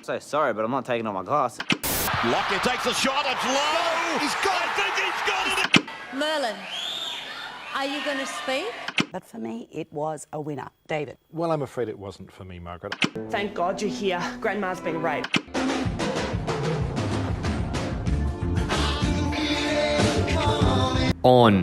So sorry, but I'm not taking off my glass. Lockyer takes a shot, it's low! He's got it! I think he's got it! Merlin, are you going to speak? But for me, it was a winner. David. Well, I'm afraid it wasn't for me, Margaret. Thank God you're here. Grandma's been raped. On.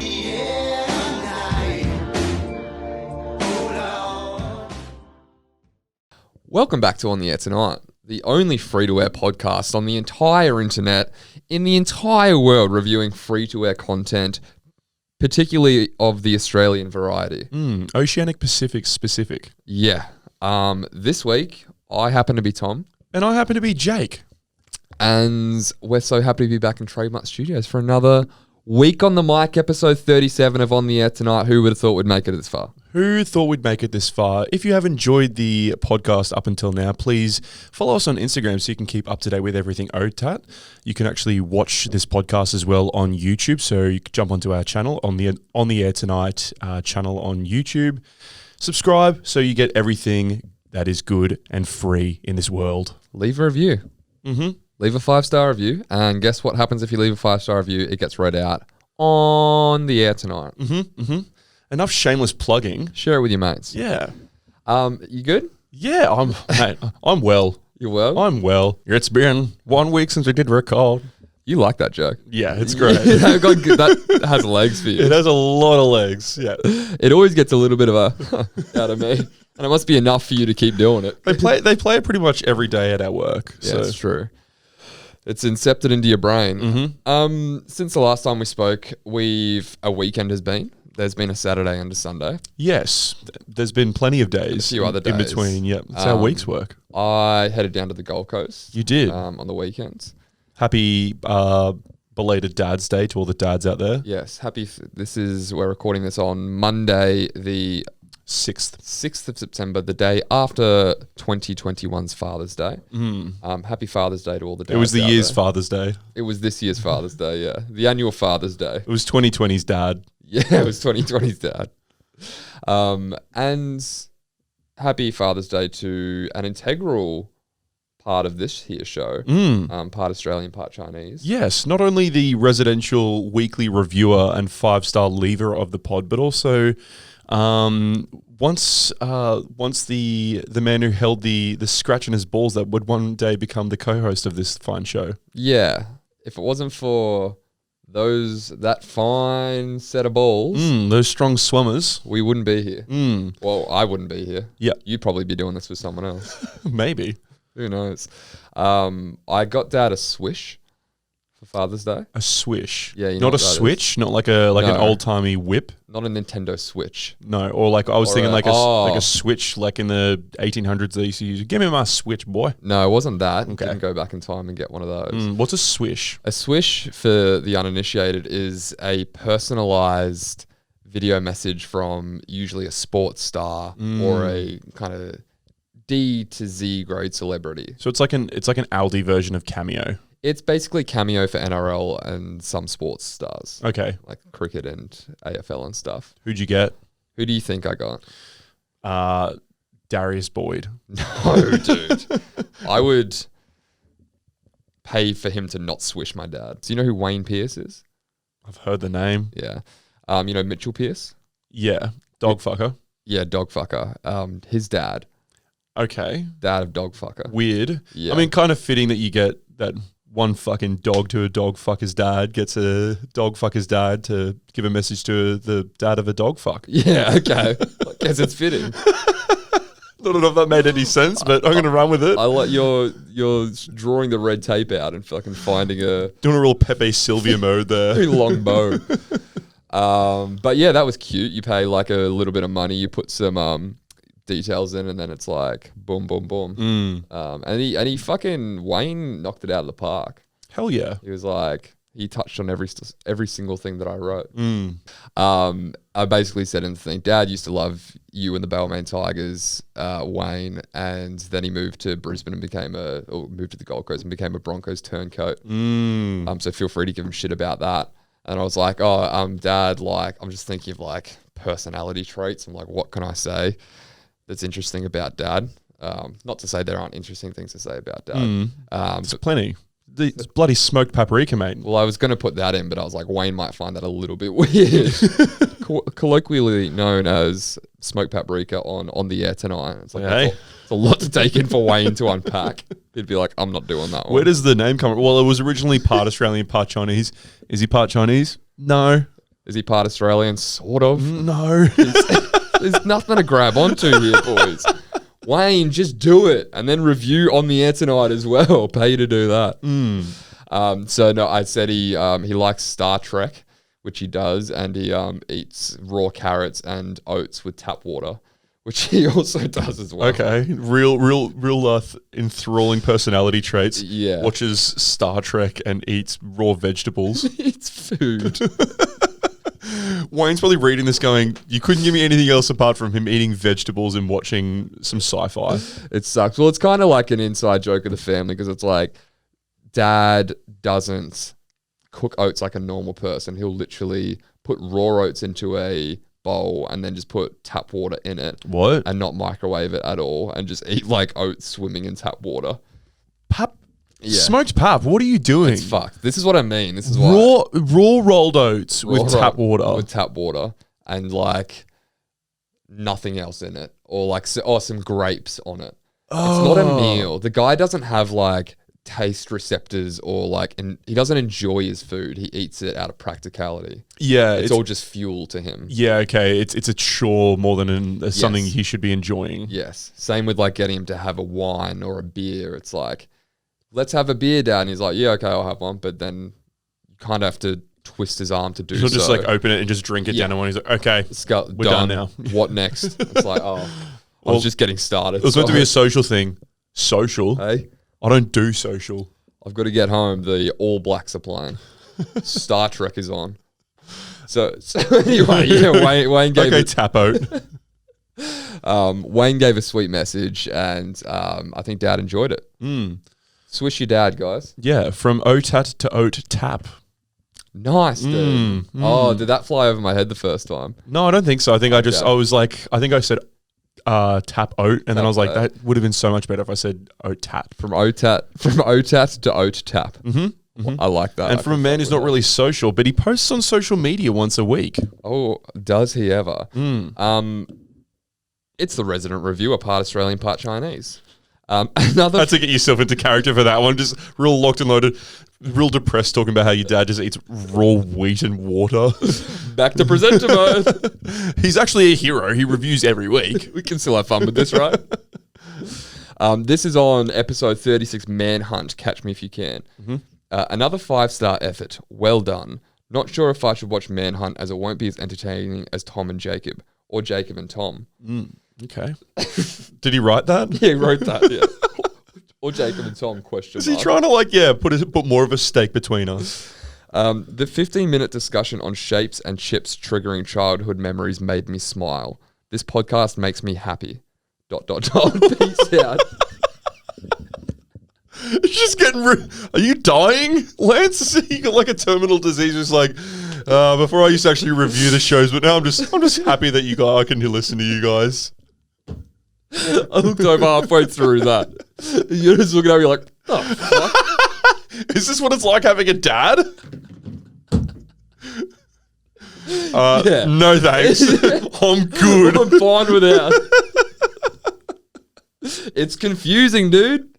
Welcome back to On the Air Tonight, the only free-to-air podcast on the entire internet, in the entire world, reviewing free-to-air content, particularly of the Australian variety. Oceanic Pacific specific. Yeah. This week, I happen to be Tom. And I happen to be Jake. And we're so happy to be back in Trademark Studios for another week on the mic, episode 37 of On the Air Tonight. Who would have thought we'd make it this far? Who thought we'd make it this far? If you have enjoyed the podcast up until now, please follow us on Instagram so you can keep up to date with everything OTAT. You can actually watch this podcast as well on YouTube, so you can jump onto our channel, on the Air Tonight channel on YouTube. Subscribe so you get everything that is good and free in this world. Leave a review. Leave a 5-star review, and guess what happens if you leave a 5-star review? It gets read out on the air tonight. Enough shameless plugging. Share it with your mates. Yeah. You good? Yeah, I'm well. You well? I'm well. It's been 1 week since we did record. You like that joke? Yeah, it's great. That has legs for you. It has a lot of legs. Yeah. It always gets a little bit of a out of me, and it must be enough for you to keep doing it. They play it pretty much every day at our work. Yeah, so. that's true. It's incepted into your brain. Since the last time we spoke, a weekend has been. There's been a Saturday and a Sunday. Yes, there's been plenty of days. A few other days in between. Yep, it's how weeks work. I headed down to the Gold Coast. You did on the weekends. Happy belated Dad's Day to all the dads out there. Yes, we're recording this on Monday, the 6th of September, the day after 2021's Father's Day. Happy Father's Day to all the dads. It was the out year's there. Father's Day. It was this year's Father's Day, yeah. The annual Father's Day. It was 2020's dad. Yeah, it was 2020's dad. And happy Father's Day to an integral part of this here show, part Australian, part Chinese. Yes, not only the residential weekly reviewer and 5-star leaver of the pod, but also once the man who held the scratch in his balls that would one day become the co-host of this fine show. Yeah, if it wasn't for that fine set of balls, those strong swimmers, we wouldn't be here. Well, I wouldn't be here. Yeah, you'd probably be doing this with someone else. Maybe. Who knows? I got Dad a Swish for Father's Day. A Swish? Yeah, not a Switch, not like an old timey whip. Not a Nintendo Switch. No, or like I was thinking like a Switch, like in the 1800s they used to use. Give me my Switch, boy. No, it wasn't that. Okay. Didn't go back in time and get one of those. What's a Swish? A Swish, for the uninitiated, is a personalized video message from usually a sports star or a kind of D to Z grade celebrity. So it's like an Aldi version of Cameo. It's basically Cameo for NRL and some sports stars. Okay. Like cricket and AFL and stuff. Who'd you get? Who do you think I got? Darius Boyd. No, dude. I would pay for him to not swish my dad. Do you know who Wayne Pearce is? I've heard the name. Yeah. You know Mitchell Pearce? Yeah. Dogfucker. Yeah, Dogfucker. His dad. Okay. Dad of Dogfucker. Weird. Yeah. I mean, kind of fitting that you get that one fucking dog to a dog fucker's dad gets a dog fucker's dad to give a message to the dad of a dog fuck. Yeah, okay. I guess it's fitting. I don't know if that made any sense, but I'm going to run with it. I like you're drawing the red tape out and fucking finding doing a real Pepe Sylvia mode there. Very long bow. But yeah, that was cute. You pay like a little bit of money, you put some details in, and then it's like boom, boom, boom. And he fucking Wayne knocked it out of the park. Hell yeah. He was like, he touched on every single thing that I wrote. I basically said in the thing, Dad used to love you and the Balmain Tigers, Wayne, and then he moved to Brisbane and moved to the Gold Coast and became a Broncos turncoat. So feel free to give him shit about that. And I was like, Dad, like, I'm just thinking of like personality traits. I'm like, what can I say that's interesting about Dad? Not to say there aren't interesting things to say about Dad. There's plenty. It's bloody smoked paprika, mate. Well, I was going to put that in, but I was like, Wayne might find that a little bit weird. Colloquially known as smoked paprika on the air tonight. It's like it's a lot to take in for Wayne to unpack. He'd be like, I'm not doing that one. Where does the name come from? Well, it was originally part Australian, part Chinese. Is he part Chinese? No. Is he part Australian? Sort of. No. There's nothing to grab onto here, boys. Wayne, just do it, and then review on the air tonight as well. Pay you to do that. So no, I said he likes Star Trek, which he does, and he eats raw carrots and oats with tap water, which he also does as well. Okay, real enthralling personality traits. Yeah, watches Star Trek and eats raw vegetables. Eats food. Wayne's probably reading this going, you couldn't give me anything else apart from him eating vegetables and watching some sci-fi. It sucks. Well, it's kind of like an inside joke of the family because it's like Dad doesn't cook oats like a normal person. He'll literally put raw oats into a bowl and then just put tap water in it. What? And not microwave it at all and just eat like oats swimming in tap water. Pap? Yeah. Smoked pap, what are you doing? It's fucked. This is what I mean. This is why raw rolled oats with tap water. With tap water and like nothing else in it, or like some grapes on it. It's not a meal. The guy doesn't have like taste receptors or like, and he doesn't enjoy his food. He eats it out of practicality. Yeah, it's all just fuel to him. Yeah, okay. It's a chore more than something he should be enjoying. Yes. Same with like getting him to have a wine or a beer. It's like, let's have a beer, Dad. And he's like, yeah, okay, I'll have one. But then you kind of have to twist his arm to do so. He'll just like open it and just drink it down. And he's like, okay, we're done now. What next? It's like, I was just getting started. It was meant to be a social thing. Social? Hey? I don't do social. I've got to get home. The All Blacks are playing. Star Trek is on. So anyway, yeah, Wayne gave tap out. Wayne gave a sweet message, and I think Dad enjoyed it. Swish your dad, guys. Yeah, from OTAT to OT tap. Nice, dude. Oh, did that fly over my head the first time? No, I don't think so. I think I said tap oat, and then I was like, that would have been so much better if I said oat tap. From OTAT to OT tap. I like that. And from a man who's not really social, but he posts on social media once a week. Oh, does he ever? It's the resident reviewer, part Australian, part Chinese. Another had to get yourself into character for that one. Just real locked and loaded, real depressed, talking about how your dad just eats raw wheat and water. Back to presenter mode. He's actually a hero. He reviews every week. We can still have fun with this, right? This is on episode 36, Manhunt, Catch Me If You Can. Another 5-star effort. Well done. Not sure if I should watch Manhunt as it won't be as entertaining as Tom and Jacob, or Jacob and Tom. Okay. Did he write that? Yeah, he wrote that, yeah. Or Jacob and Tom, question mark. Is he trying to put more of a stake between us? The 15-minute discussion on shapes and chips triggering childhood memories made me smile. This podcast makes me happy. ... Peace out. It's just getting... Are you dying, Lance? You got like a terminal disease. It's like... before I used to actually review the shows, but now I'm just happy that I can listen to you guys. I looked over halfway through that. You're just looking at me like, oh, fuck. Is this what it's like having a dad? Yeah. No thanks. I'm good. I'm fine without. It's confusing, dude.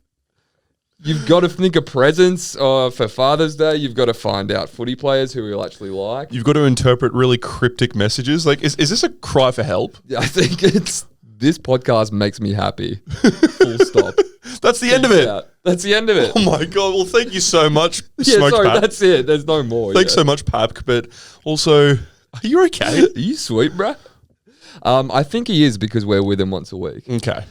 You've got to think of presents for Father's Day. You've got to find out footy players who you'll actually like. You've got to interpret really cryptic messages. Like, is this a cry for help? Yeah, I think this podcast makes me happy. Full stop. That's the end of it. That's the end of it. Oh my God. Well, thank you so much, yeah, Smoked sorry, Pap. that's it. There's no more. Thanks so much, Pap. But also, are you okay? Are you sweet, bruh? I think he is because we're with him once a week. Okay.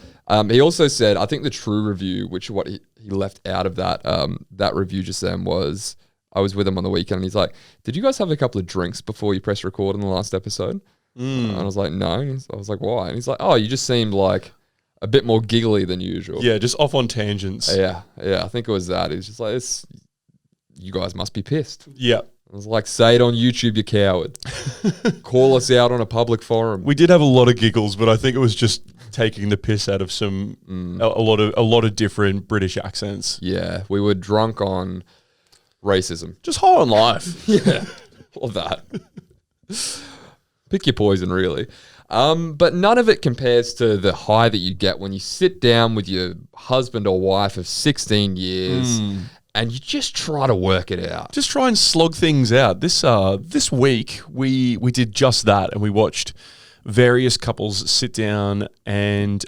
He also said, I think the true review, which what he left out of that review just then was, I was with him on the weekend and he's like, did you guys have a couple of drinks before you press record in the last episode? And I was like, no. And I was like, why? And he's like, oh, you just seemed like a bit more giggly than usual. Yeah, just off on tangents. Yeah, I think it was that. He's just like, you guys must be pissed. Yeah. I was like, say it on YouTube, you coward. Call us out on a public forum. We did have a lot of giggles, but I think it was just taking the piss out of a lot of different British accents. Yeah, we were drunk on racism. Just high on life. Yeah, all that. Pick your poison, really. But none of it compares to the high that you get when you sit down with your husband or wife of 16 years and you just try to work it out. Just try and slog things out. This week we did just that, and we watched various couples sit down and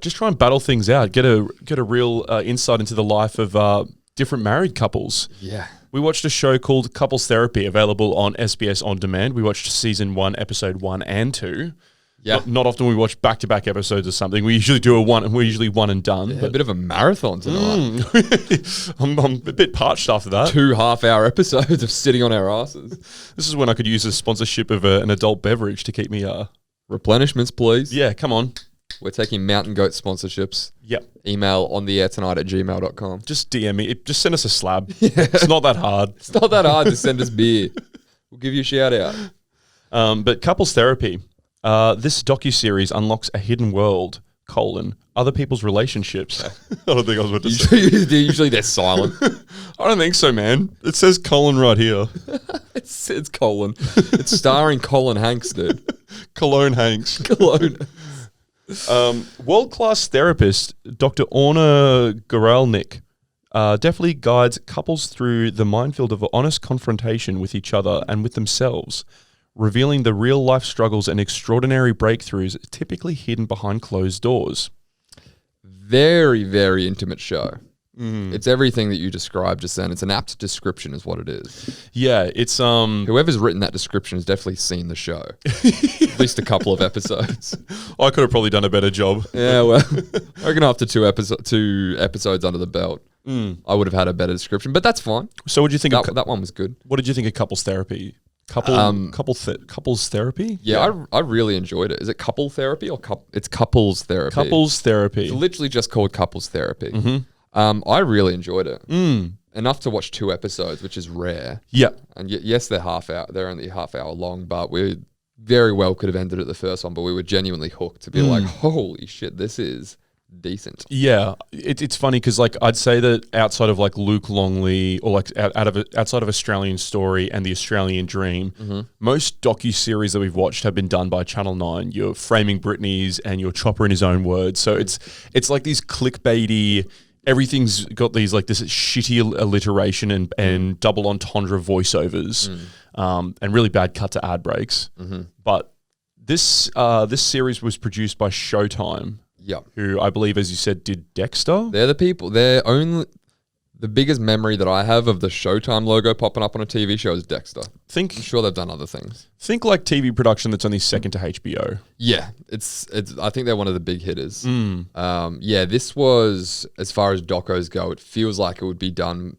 just try and battle things out. Get a real insight into the life of different married couples. Yeah. We watched a show called Couples Therapy, available on SBS On Demand. We watched season 1, episode 1 and 2. Yeah. Not often we watch back-to-back episodes or something. We usually do we're usually one and done. Yeah, a bit of a marathon tonight. I'm a bit parched after that. 2 half-hour episodes of sitting on our asses. This is when I could use a sponsorship of an adult beverage to keep me... Replenishments, please. Yeah, come on. We're taking Mountain Goat sponsorships. Yep. Email ontheairtonight@gmail.com. Just DM me. Just send us a slab. It's not that hard. It's not that hard to send us beer. We'll give you a shout out. But Couples Therapy... this docuseries unlocks a hidden world, other people's relationships. I don't think I was about to say. Usually they're silent. I don't think so, man. It says Colin right here. It's Colin. It's starring Colin Hanks, dude. Cologne Hanks. Cologne. World-class therapist, Dr. Orna Guralnik, definitely guides couples through the minefield of honest confrontation with each other and with themselves, revealing the real-life struggles and extraordinary breakthroughs typically hidden behind closed doors. Very, very intimate show. It's everything that you described just then. It's an apt description is what it is. Yeah, it's... Whoever's written that description has definitely seen the show. At least a couple of episodes. I could have probably done a better job. Yeah, well, I reckon after two episodes under the belt, I would have had a better description, but that's fine. So what did you think of... That one was good. What did you think of couples therapy? Couples therapy? Yeah, I really enjoyed it. Is it couple therapy or it's couples therapy? Couples therapy. It's literally just called couples therapy. I really enjoyed it. Enough to watch 2 episodes, which is rare. Yeah. And yes, they're they're only half hour long, but we very well could have ended at the first one, but we were genuinely hooked to be like, holy shit, this is decent. Yeah, it's funny because like I'd say that outside of like Luke Longley or like outside of Australian Story and the Australian Dream, most docu-series that we've watched have been done by Channel 9. Your Framing Britney's and your Chopper in His Own Words. So it's like these clickbaity. Everything's got these like this shitty alliteration and double entendre voiceovers, and really bad cut to ad breaks. But this series was produced by Showtime. Yeah, who I believe, as you said, did Dexter. They're the people. The biggest memory that I have of the Showtime logo popping up on a TV show is Dexter. I'm sure they've done other things. Think like TV production that's only second to HBO. Yeah, it's. I think they're one of the big hitters. Yeah, this was, as far as docos go, it feels like it would be done.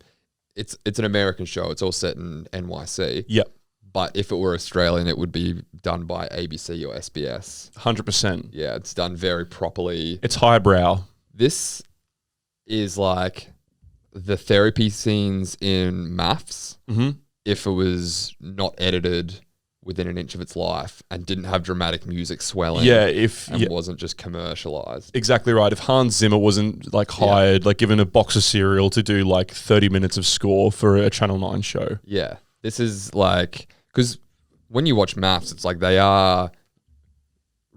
It's an American show. It's all set in NYC. Yep. But if it were Australian, it would be done by ABC or SBS. 100%. Yeah, it's done very properly. It's highbrow. This is like the therapy scenes in Maths if it was not edited within an inch of its life and didn't have dramatic music swelling. Yeah, wasn't just commercialized. Exactly right. If Hans Zimmer wasn't like hired, like given a box of cereal to do like 30 minutes of score for a Channel 9 show. Yeah. This is like... Because when you watch Maths, it's like they are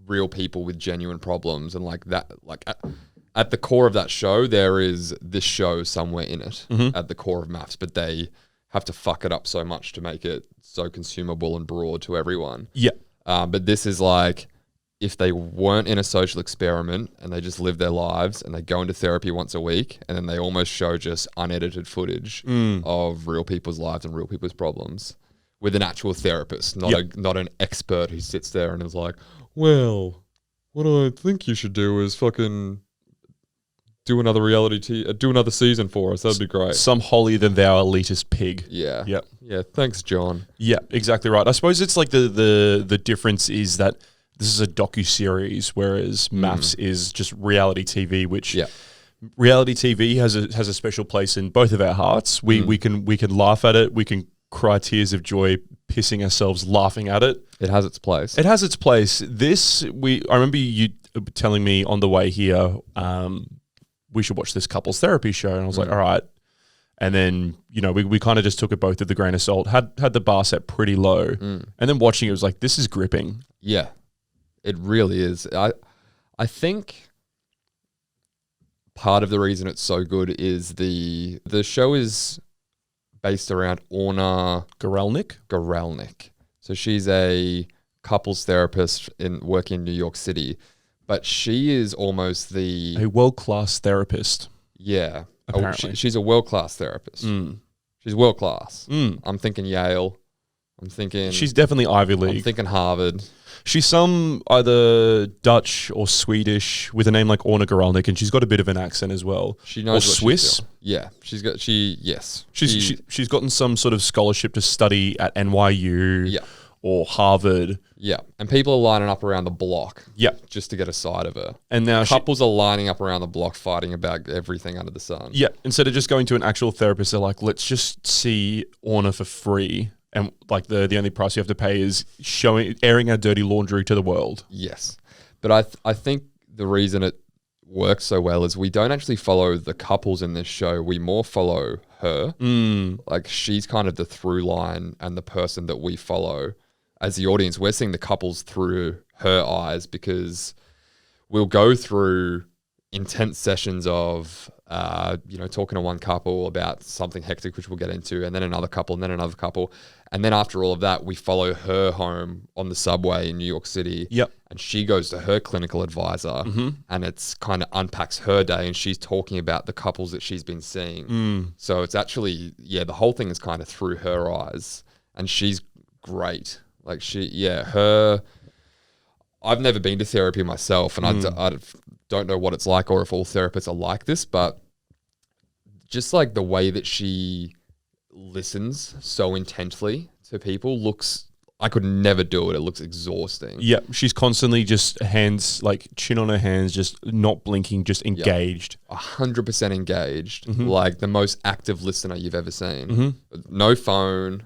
real people with genuine problems, and like that, like at the core of that show, there is this show somewhere in it at the core of Maths, but they have to fuck it up so much to make it so consumable and broad to everyone. Yeah. But this is like if they weren't in a social experiment and they just live their lives and they go into therapy once a week and then they almost show just unedited footage of real people's lives and real people's problems. With an actual therapist, not an expert who sits there and is like, well, what I think you should do is fucking do another season for us. That'd be great. Some holier than thou elitist pig. Yeah. Yep. Yeah. Thanks, John. Yeah, exactly right. I suppose it's like the difference is that this is a docu-series, whereas Maths is just reality TV, which reality TV has a special place in both of our hearts. We can laugh at it. We can cry tears of joy pissing ourselves laughing at it. It has its place. It has its place. I remember you telling me on the way here, we should watch this couples therapy show, and I was like, all right. And then, we kind of just took it both with a grain of salt, had the bar set pretty low. And then watching it was like, this is gripping. Yeah, it really is. I think part of the reason it's so good is the show is based around Orna Guralnik. So she's a couples therapist working in New York City, but she is almost a world-class therapist. Yeah. Apparently. She's a world-class therapist. She's world-class. I'm thinking Yale. She's definitely Ivy League. I'm thinking Harvard. She's some either Dutch or Swedish with a name like Orna Guralnik, and she's got a bit of an accent as well. She knows or what Swiss. She's doing. Yeah, She's gotten some sort of scholarship to study at NYU or Harvard. Yeah, and people are lining up around the block. Yeah, just to get a side of her. And now couples are lining up around the block fighting about everything under the sun. Yeah, instead of just going to an actual therapist, they're like, let's just see Orna for free. And like the only price you have to pay is airing our dirty laundry to the world. Yes. But I think the reason it works so well is we don't actually follow the couples in this show. We more follow her. Like she's kind of the through line and the person that we follow as the audience. We're seeing the couples through her eyes because we'll go through intense sessions of talking to one couple about something hectic, which we'll get into, and then another couple, and then another couple. And then after all of that, we follow her home on the subway in New York City. Yep. And she goes to her clinical advisor and it's kind of unpacks her day, and she's talking about the couples that she's been seeing. So it's actually, the whole thing is kind of through her eyes, and she's great. Like I've never been to therapy myself, and I don't know what it's like or if all therapists are like this, but just like the way that she listens so intently to people I could never do it. It looks exhausting. Yeah, she's constantly just chin on her hands, just not blinking, just engaged. 100% engaged. Like the most active listener you've ever seen. No phone,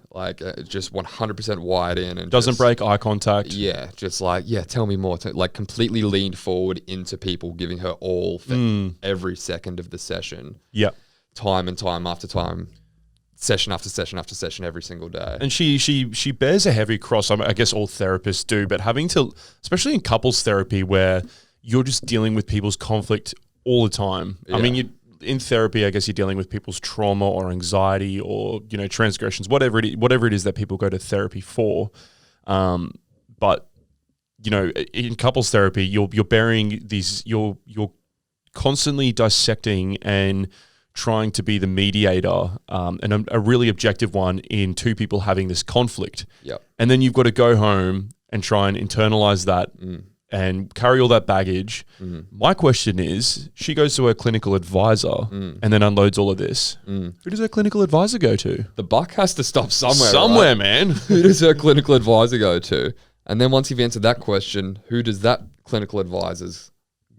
just 100% wide in. And doesn't break eye contact. Yeah, just tell me more. Completely leaned forward into people, giving her all for every second of the session. Yeah. Time and time after time. Session after session after session every single day. And she bears a heavy cross. I guess all therapists do, but having to, especially in couples therapy where you're just dealing with people's conflict all the time. Yeah. I mean, in therapy, I guess you're dealing with people's trauma or anxiety or, transgressions, whatever it is that people go to therapy for. But, in couples therapy, you're bearing you're constantly dissecting and trying to be the mediator and a really objective one in two people having this conflict. Yep. And then you've got to go home and try and internalize that and carry all that baggage. My question is, she goes to her clinical advisor and then unloads all of this. Who does her clinical advisor go to? The buck has to stop somewhere. Somewhere, right? man. Who does her clinical advisor go to? And then once you've answered that question, who does that clinical advisor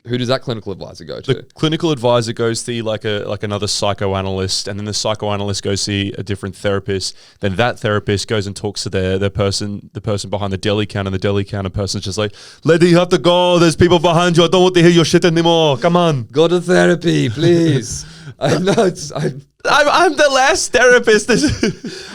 go to? The clinical advisor goes see another psychoanalyst, and then the psychoanalyst goes see a different therapist. Then that therapist goes and talks to the person behind the deli counter, and the deli counter person's just like, "Lady, you have to go. There's people behind you. I don't want to hear your shit anymore. Come on, go to therapy, please." I'm the last therapist.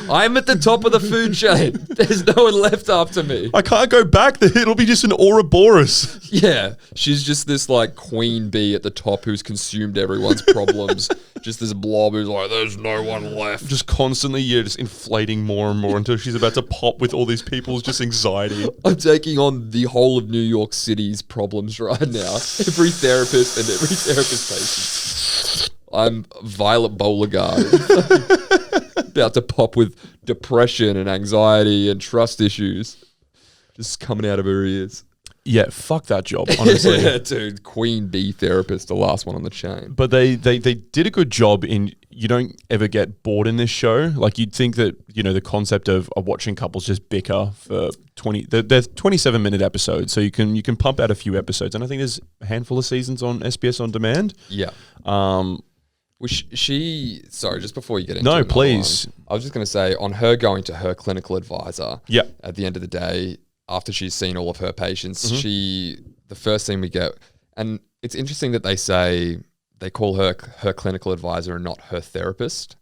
I'm at the top of the food chain. There's no one left after me. I can't go back. It'll be just an Ouroboros. Yeah, she's just this queen bee at the top who's consumed everyone's problems. Just this blob who's like, there's no one left. Just constantly, just inflating more and more until she's about to pop with all these people's just anxiety. I'm taking on the whole of New York City's problems right now. Every therapist and every therapist patient. I'm Violet Beauregard, about to pop with depression and anxiety and trust issues, just coming out of her ears. Yeah, fuck that job, honestly. Yeah, dude, queen bee therapist, the last one on the chain. But they did a good job in, you don't ever get bored in this show. Like, you'd think that, the concept of watching couples just bicker for they're 27-minute episodes, so you can pump out a few episodes. And I think there's a handful of seasons on SBS On Demand. Yeah. Well, sorry, just before you get into No, another please. one, I was just going to say, on her going to her clinical advisor, Yep. at the end of the day, after she's seen all of her patients, Mm-hmm. the first thing we get, and it's interesting that they call her clinical advisor and not her therapist.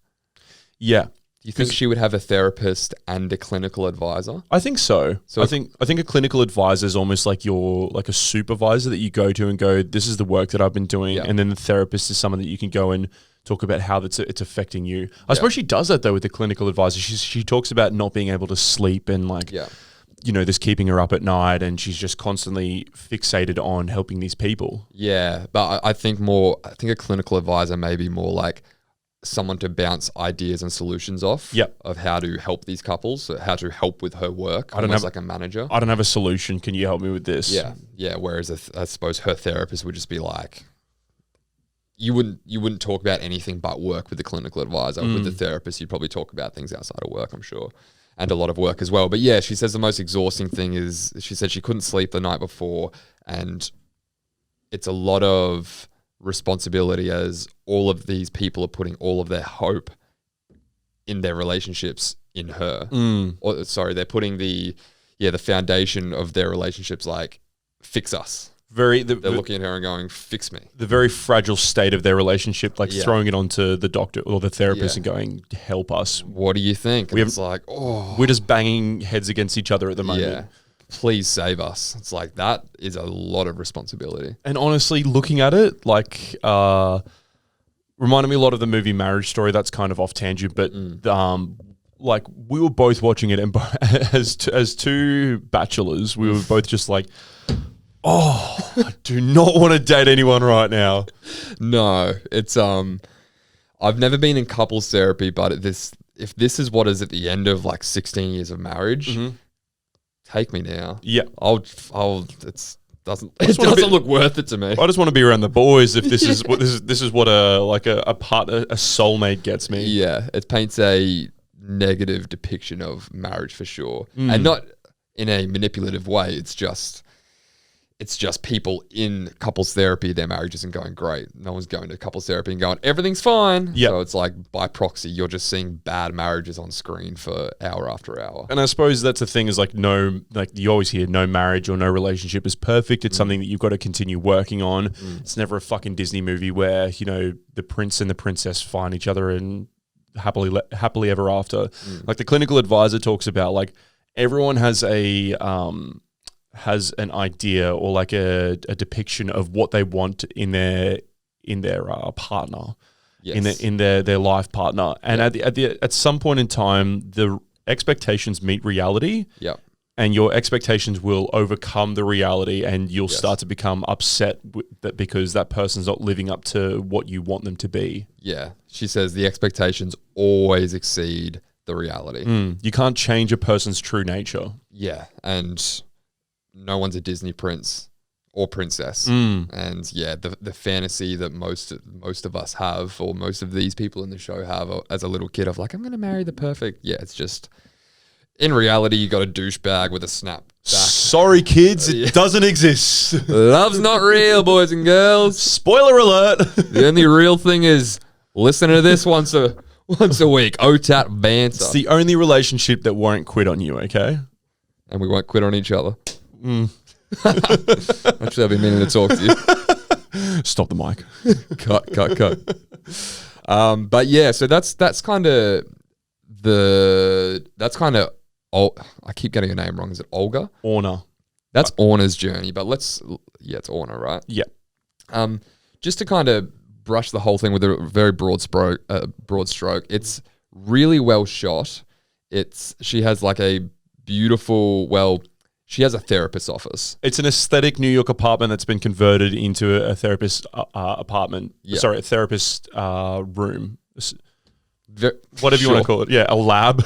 Yeah. Do you think she would have a therapist and a clinical advisor? I think so. So I think a clinical advisor is almost like a supervisor that you go to and go, this is the work that I've been doing, Yeah. and then the therapist is someone that you can go and talk about how it's affecting you. I suppose she does that though with the clinical advisor. She talks about not being able to sleep and this keeping her up at night, and she's just constantly fixated on helping these people. Yeah, but I think a clinical advisor may be more like someone to bounce ideas and solutions off of how to help these couples, how to help with her work, almost like a manager. I don't have a solution. Can you help me with this? Yeah. Whereas I suppose her therapist would just be like, you wouldn't talk about anything but work with the clinical advisor. With the therapist, you'd probably talk about things outside of work, I'm sure, and a lot of work as well. But yeah, she says the most exhausting thing is, she said she couldn't sleep the night before, and it's a lot of responsibility as all of these people are putting all of their hope in their relationships in her. Or sorry, they're putting the foundation of their relationships like, fix us. They're looking at her and going, fix me. The very fragile state of their relationship, like throwing it onto the doctor or the therapist and going, help us. What do you think? And it's like, we're just banging heads against each other at the moment. Yeah. Please save us. It's like, that is a lot of responsibility. And honestly, looking at it, like, reminded me a lot of the movie Marriage Story. That's kind of off tangent, but like, we were both watching it, and as two bachelors, we were both just like, oh, I do not want to date anyone right now. No, it's I've never been in couples therapy, but if this is what is at the end of like 16 years of marriage, take me now. Yeah, it doesn't look worth it to me. I just want to be around the boys. If this is what this is what a partner, a soulmate gets me. Yeah, it paints a negative depiction of marriage for sure, and not in a manipulative way. It's just people in couples therapy, their marriage isn't going great. No one's going to couples therapy and going, everything's fine. Yep. So it's like, by proxy, you're just seeing bad marriages on screen for hour after hour. And I suppose that's the thing is like you always hear no marriage or no relationship is perfect. It's something that you've got to continue working on. It's never a fucking Disney movie where, the prince and the princess find each other and happily ever after. Like the clinical advisor talks about, like, everyone has an idea or like a depiction of what they want in their partner, in their life partner, and at some point in time, the expectations meet reality. Yep. And your expectations will overcome the reality, and you'll start to become upset because that person's not living up to what you want them to be. Yeah, she says the expectations always exceed the reality. You can't change a person's true nature. Yeah, and no one's a Disney prince or princess. And yeah, the fantasy that most of us have, or most of these people in the show have as a little kid, of like, I'm going to marry the perfect. Yeah, it's just, in reality, you got a douchebag with a snap back. Sorry, kids, it doesn't exist. Love's not real, boys and girls. Spoiler alert. The only real thing is listen to this once a week. OTAT banter. It's the only relationship that won't quit on you, okay? And we won't quit on each other. Actually, I've been meaning to talk to you. Stop the mic. Cut. But yeah, so that's kind of I keep getting her name wrong. Is it Olga? Orna. That's Orna's journey, but it's Orna, right? Yeah. Just to kind of brush the whole thing with a very broad stroke. It's really well shot. She has like a beautiful, she has a therapist's office. It's an aesthetic New York apartment that's been converted into a therapist apartment. Yeah. Sorry, a therapist room. Whatever you want to call it. Yeah, a lab.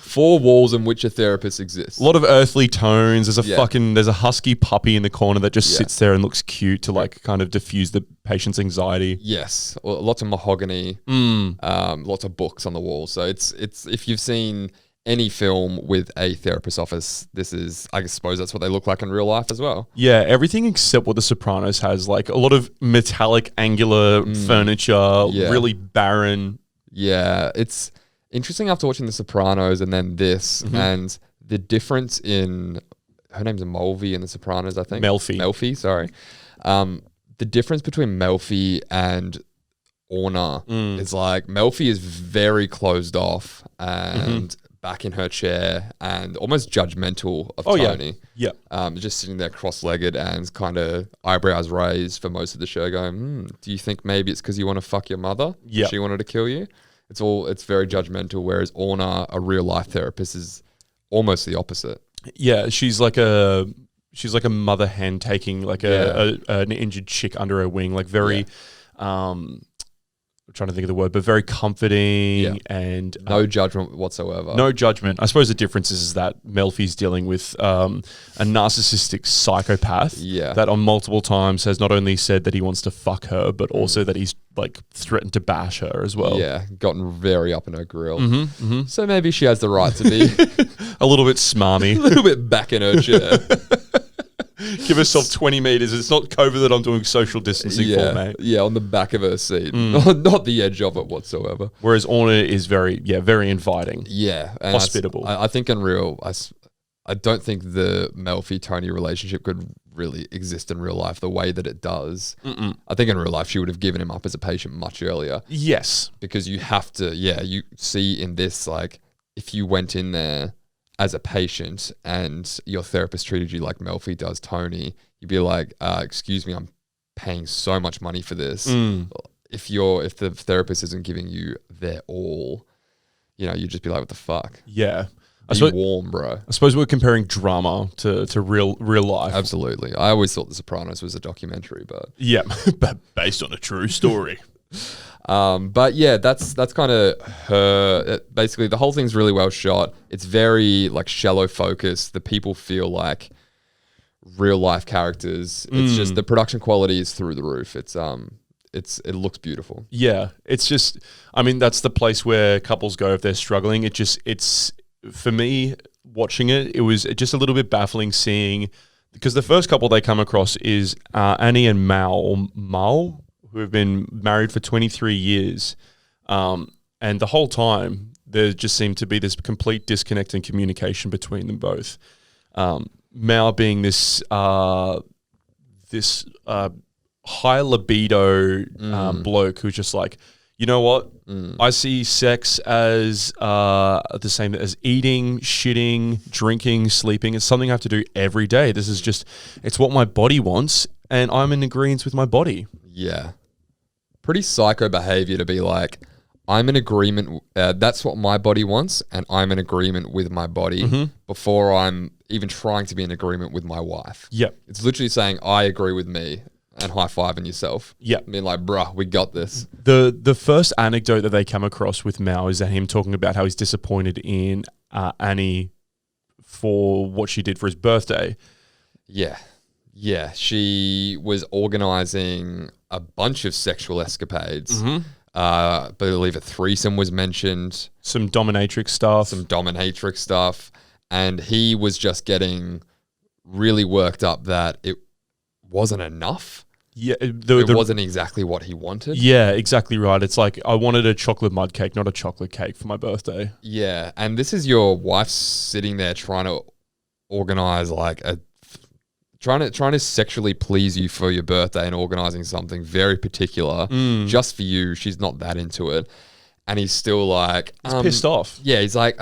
4 walls in which a therapist exists. A lot of earthly tones. There's a husky puppy in the corner that just sits there and looks cute to like kind of diffuse the patient's anxiety. Yes. Well, lots of mahogany, lots of books on the wall. So it's if you've seen any film with a therapist office, this is, I suppose that's what they look like in real life as well. Yeah, everything except what The Sopranos has, like a lot of metallic, angular furniture, Yeah. really barren. Yeah, it's interesting after watching The Sopranos and then this, and the difference in, her name's Mulvey in The Sopranos, I think. Melfi, sorry. The difference between Melfi and Orna is like, Melfi is very closed off and back in her chair and almost judgmental of Tony. Yeah. Just sitting there cross-legged and kind of eyebrows raised for most of the show going, do you think maybe it's because you want to fuck your mother? Yeah. She wanted to kill you? It's very judgmental, whereas Orna, a real life therapist, is almost the opposite. Yeah, she's like a mother hen taking like an injured chick under her wing, like very I'm trying to think of the word, but very comforting and no judgment whatsoever. No judgment. I suppose the difference is that Melfi's dealing with a narcissistic psychopath that on multiple times has not only said that he wants to fuck her, but also that he's like threatened to bash her as well. Yeah, gotten very up in her grill. So maybe she has the right to be a little bit smarmy, a little bit back in her chair. Give herself 20 meters. It's not COVID that I'm doing social distancing for, mate. Yeah, on the back of her seat, not the edge of it whatsoever. Whereas Orna is very inviting. Yeah, and hospitable. I think in real, I don't think the Melfi-Tony relationship could really exist in real life the way that it does. I think in real life she would have given him up as a patient much earlier. Yes, because you have to. Yeah, you see in this, like, if you went in there as a patient and your therapist treated you like Melfi does Tony, you'd be like, excuse me, I'm paying so much money for this. If the therapist isn't giving you their all, you'd just be like, what the fuck? Yeah. Be warm, bro. I suppose we're comparing drama to real life. Absolutely. I always thought The Sopranos was a documentary, but yeah, but based on a true story. But yeah, that's kind of her. Basically, the whole thing's really well shot. It's very like shallow focus. The people feel like real life characters. It's just the production quality is through the roof. It looks beautiful. Yeah, it's just. I mean, that's the place where couples go if they're struggling. It's for me watching it. It was just a little bit baffling seeing because the first couple they come across is Annie and Mal, who have been married for 23 years. And the whole time, there just seemed to be this complete disconnect in communication between them both. Mao being this high libido bloke who's just like, you know what? I see sex as the same as eating, shitting, drinking, sleeping. It's something I have to do every day. This is just, it's what my body wants, and I'm in agreement with my body. Yeah. Pretty psycho behavior to be like, I'm in agreement. That's what my body wants, and I'm in agreement with my body before I'm even trying to be in agreement with my wife. Yep. It's literally saying, I agree with me, and high-fiving yourself. Yep. I mean, like, bruh, we got this. The first anecdote that they come across with Mao is that him talking about how he's disappointed in Annie for what she did for his birthday. Yeah. Yeah, she was organizing a bunch of sexual escapades. I believe a threesome was mentioned. Some dominatrix stuff. And he was just getting really worked up that it wasn't enough. Yeah, it wasn't exactly what he wanted. Yeah, exactly right. It's like, I wanted a chocolate mud cake, not a chocolate cake for my birthday. Yeah, and this is your wife sitting there trying to organize like trying to sexually please you for your birthday and organizing something very particular just for you. She's not that into it, and he's still like he's pissed off. Yeah, he's like,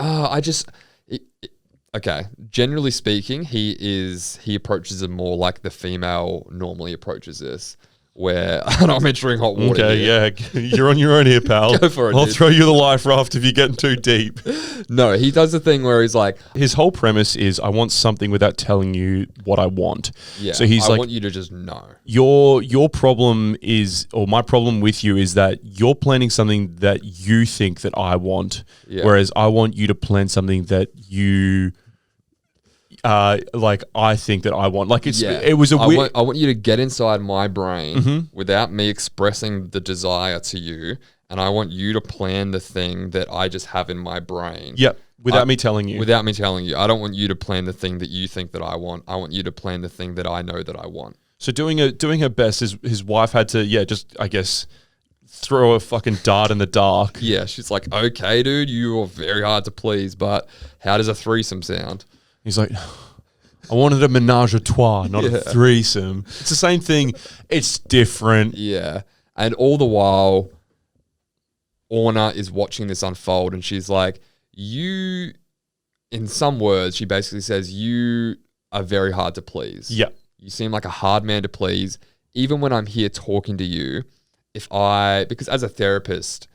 okay. Generally speaking, he approaches it more like the female normally approaches this, where I'm entering hot water. Okay, yeah, you're on your own here, pal. Go for it. I'll dude. throw you the life raft if you're getting too deep. No, he does the thing where he's like, his whole premise is, I want something without telling you what I want. Yeah, so he's I want you to just know. Your problem is, or my problem with you is that you're planning something that you think that I want, whereas I want you to plan something that you. Like I think that I want. Like it was a weird. I want you to get inside my brain without me expressing the desire to you, and I want you to plan the thing that I just have in my brain. Yep. Without me telling you. Without me telling you. I don't want you to plan the thing that you think that I want. I want you to plan the thing that I know that I want. So doing her best, his wife had to, just, I guess, throw a fucking dart in the dark. Yeah, she's like, okay, dude, you're very hard to please, but how does a threesome sound? He's like, I wanted a menage a trois, not a threesome. It's the same thing. It's different. Yeah. And all the while, Orna is watching this unfold and she's like, you, in some words, she basically says, you are very hard to please. Yeah. You seem like a hard man to please. Even when I'm here talking to you, because as a therapist,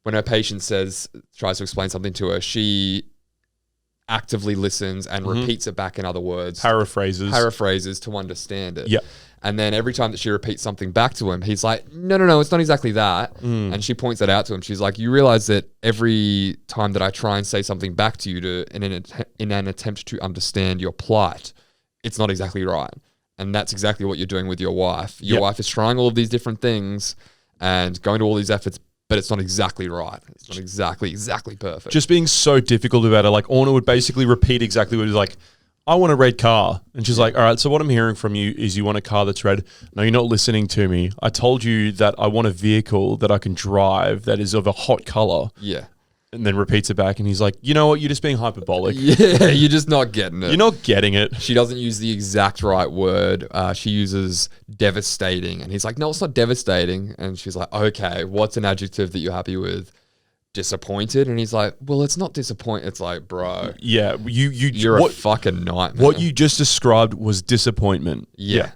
when her patient tries to explain something to her, she actively listens and repeats it back in other words. Paraphrases to understand it. Yeah. And then every time that she repeats something back to him, he's like, no, it's not exactly that. And she points that out to him. She's like, you realize that every time that I try and say something back to you in an attempt to understand your plight, it's not exactly right. And that's exactly what you're doing with your wife. Your wife is trying all of these different things and going to all these efforts, but it's not exactly right. It's not exactly perfect. Just being so difficult about it. Like Orna would basically repeat exactly what it was like, I want a red car. And she's like, all right, so what I'm hearing from you is you want a car that's red. No, you're not listening to me. I told you that I want a vehicle that I can drive that is of a hot color. Yeah. And then repeats it back. And he's like, you know what? You're just being hyperbolic. Yeah, you're just not getting it. You're not getting it. She doesn't use the exact right word. She uses devastating. And he's like, no, it's not devastating. And she's like, okay, what's an adjective that you're happy with? Disappointed. And he's like, well, it's not disappointed. It's like, bro. Yeah. You're a fucking nightmare. What you just described was disappointment. Yeah.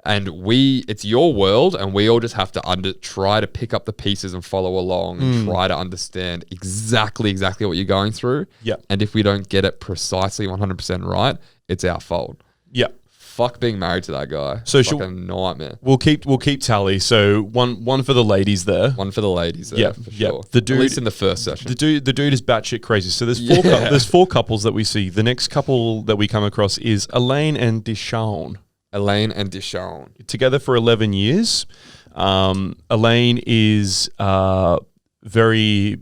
And it's your world, and we all just have to try to pick up the pieces and follow along and try to understand exactly what you're going through. Yeah. And if we don't get it precisely 100% right, it's our fault. Yeah. Fuck being married to that guy. So fucking nightmare. We'll keep tally. So one for the ladies there. One for the ladies there, Yeah, for yeah. sure. The dude, at least in the first session. The dude is batshit crazy. So there's four couples that we see. The next couple that we come across is Elaine and Deshawn. Elaine and Deshawn. Together for 11 years. Elaine is very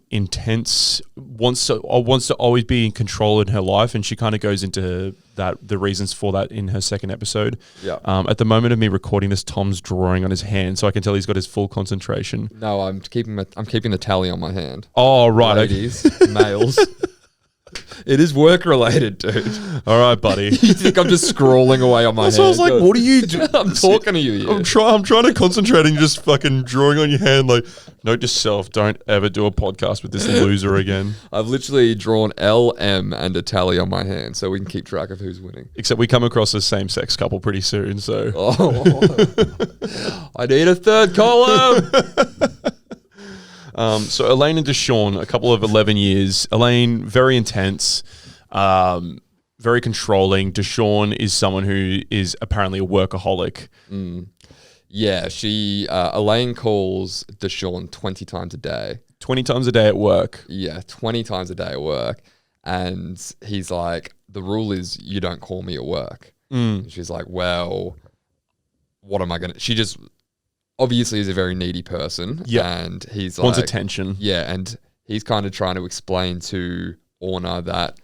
intense, wants to always be in control in her life, and she kind of goes into the reasons for that in her second episode. Yeah. At the moment of me recording this, Tom's drawing on his hand, so I can tell he's got his full concentration. No, I'm keeping the tally on my hand. Oh, right. Ladies, males. It is work related, dude. All right, buddy. You think I'm just scrolling away on my hand? So I was like, what are you doing? I'm talking to you here. I'm trying to concentrate and you're just fucking drawing on your hand. Like, note to self, don't ever do a podcast with this loser again. I've literally drawn L, M, and a tally on my hand so we can keep track of who's winning. Except we come across a same-sex couple pretty soon, so. Oh, I need a third column. So Elaine and Deshawn, a couple of 11 years. Elaine, very intense, very controlling. Deshawn is someone who is apparently a workaholic. Yeah, Elaine calls Deshawn 20 times a day. 20 times a day at work. Yeah, 20 times a day at work. And he's like, the rule is you don't call me at work. And she's like, well, what am I going to... She just... obviously is a very needy person. Yeah. And he's wants like... attention. Yeah, and he's kind of trying to explain to Orna that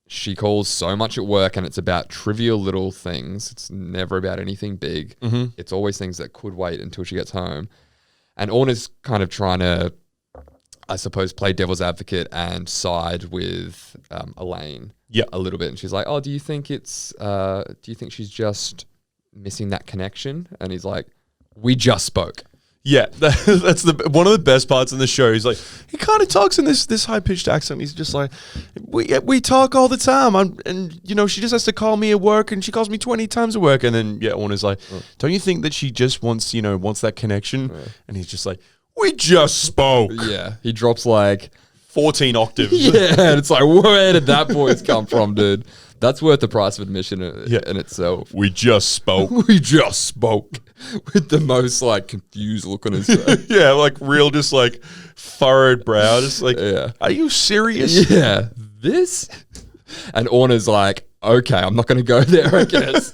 she calls so much at work and it's about trivial little things. It's never about anything big. It's always things that could wait until she gets home. And Orna's kind of trying to, I suppose, play devil's advocate and side with Elaine a little bit. And she's like, oh, do you think she's just missing that connection? And he's like, we just spoke. Yeah, that's one of the best parts in the show. He's like, he kind of talks in this high pitched accent. He's just like, we talk all the time, and she just has to call me at work, and she calls me 20 times at work, and then Orna's like, don't you think that she just wants that connection? And he's just like, we just spoke. Yeah, he drops like 14 octaves. Yeah, and it's like, where did that voice come from, dude? That's worth the price of admission in itself. We just spoke. We just spoke. With the most like confused look on his face. Yeah, like real, just like furrowed brow. Just like, are you serious? Yeah, this? And Orna's like, okay, I'm not going to go there, I guess.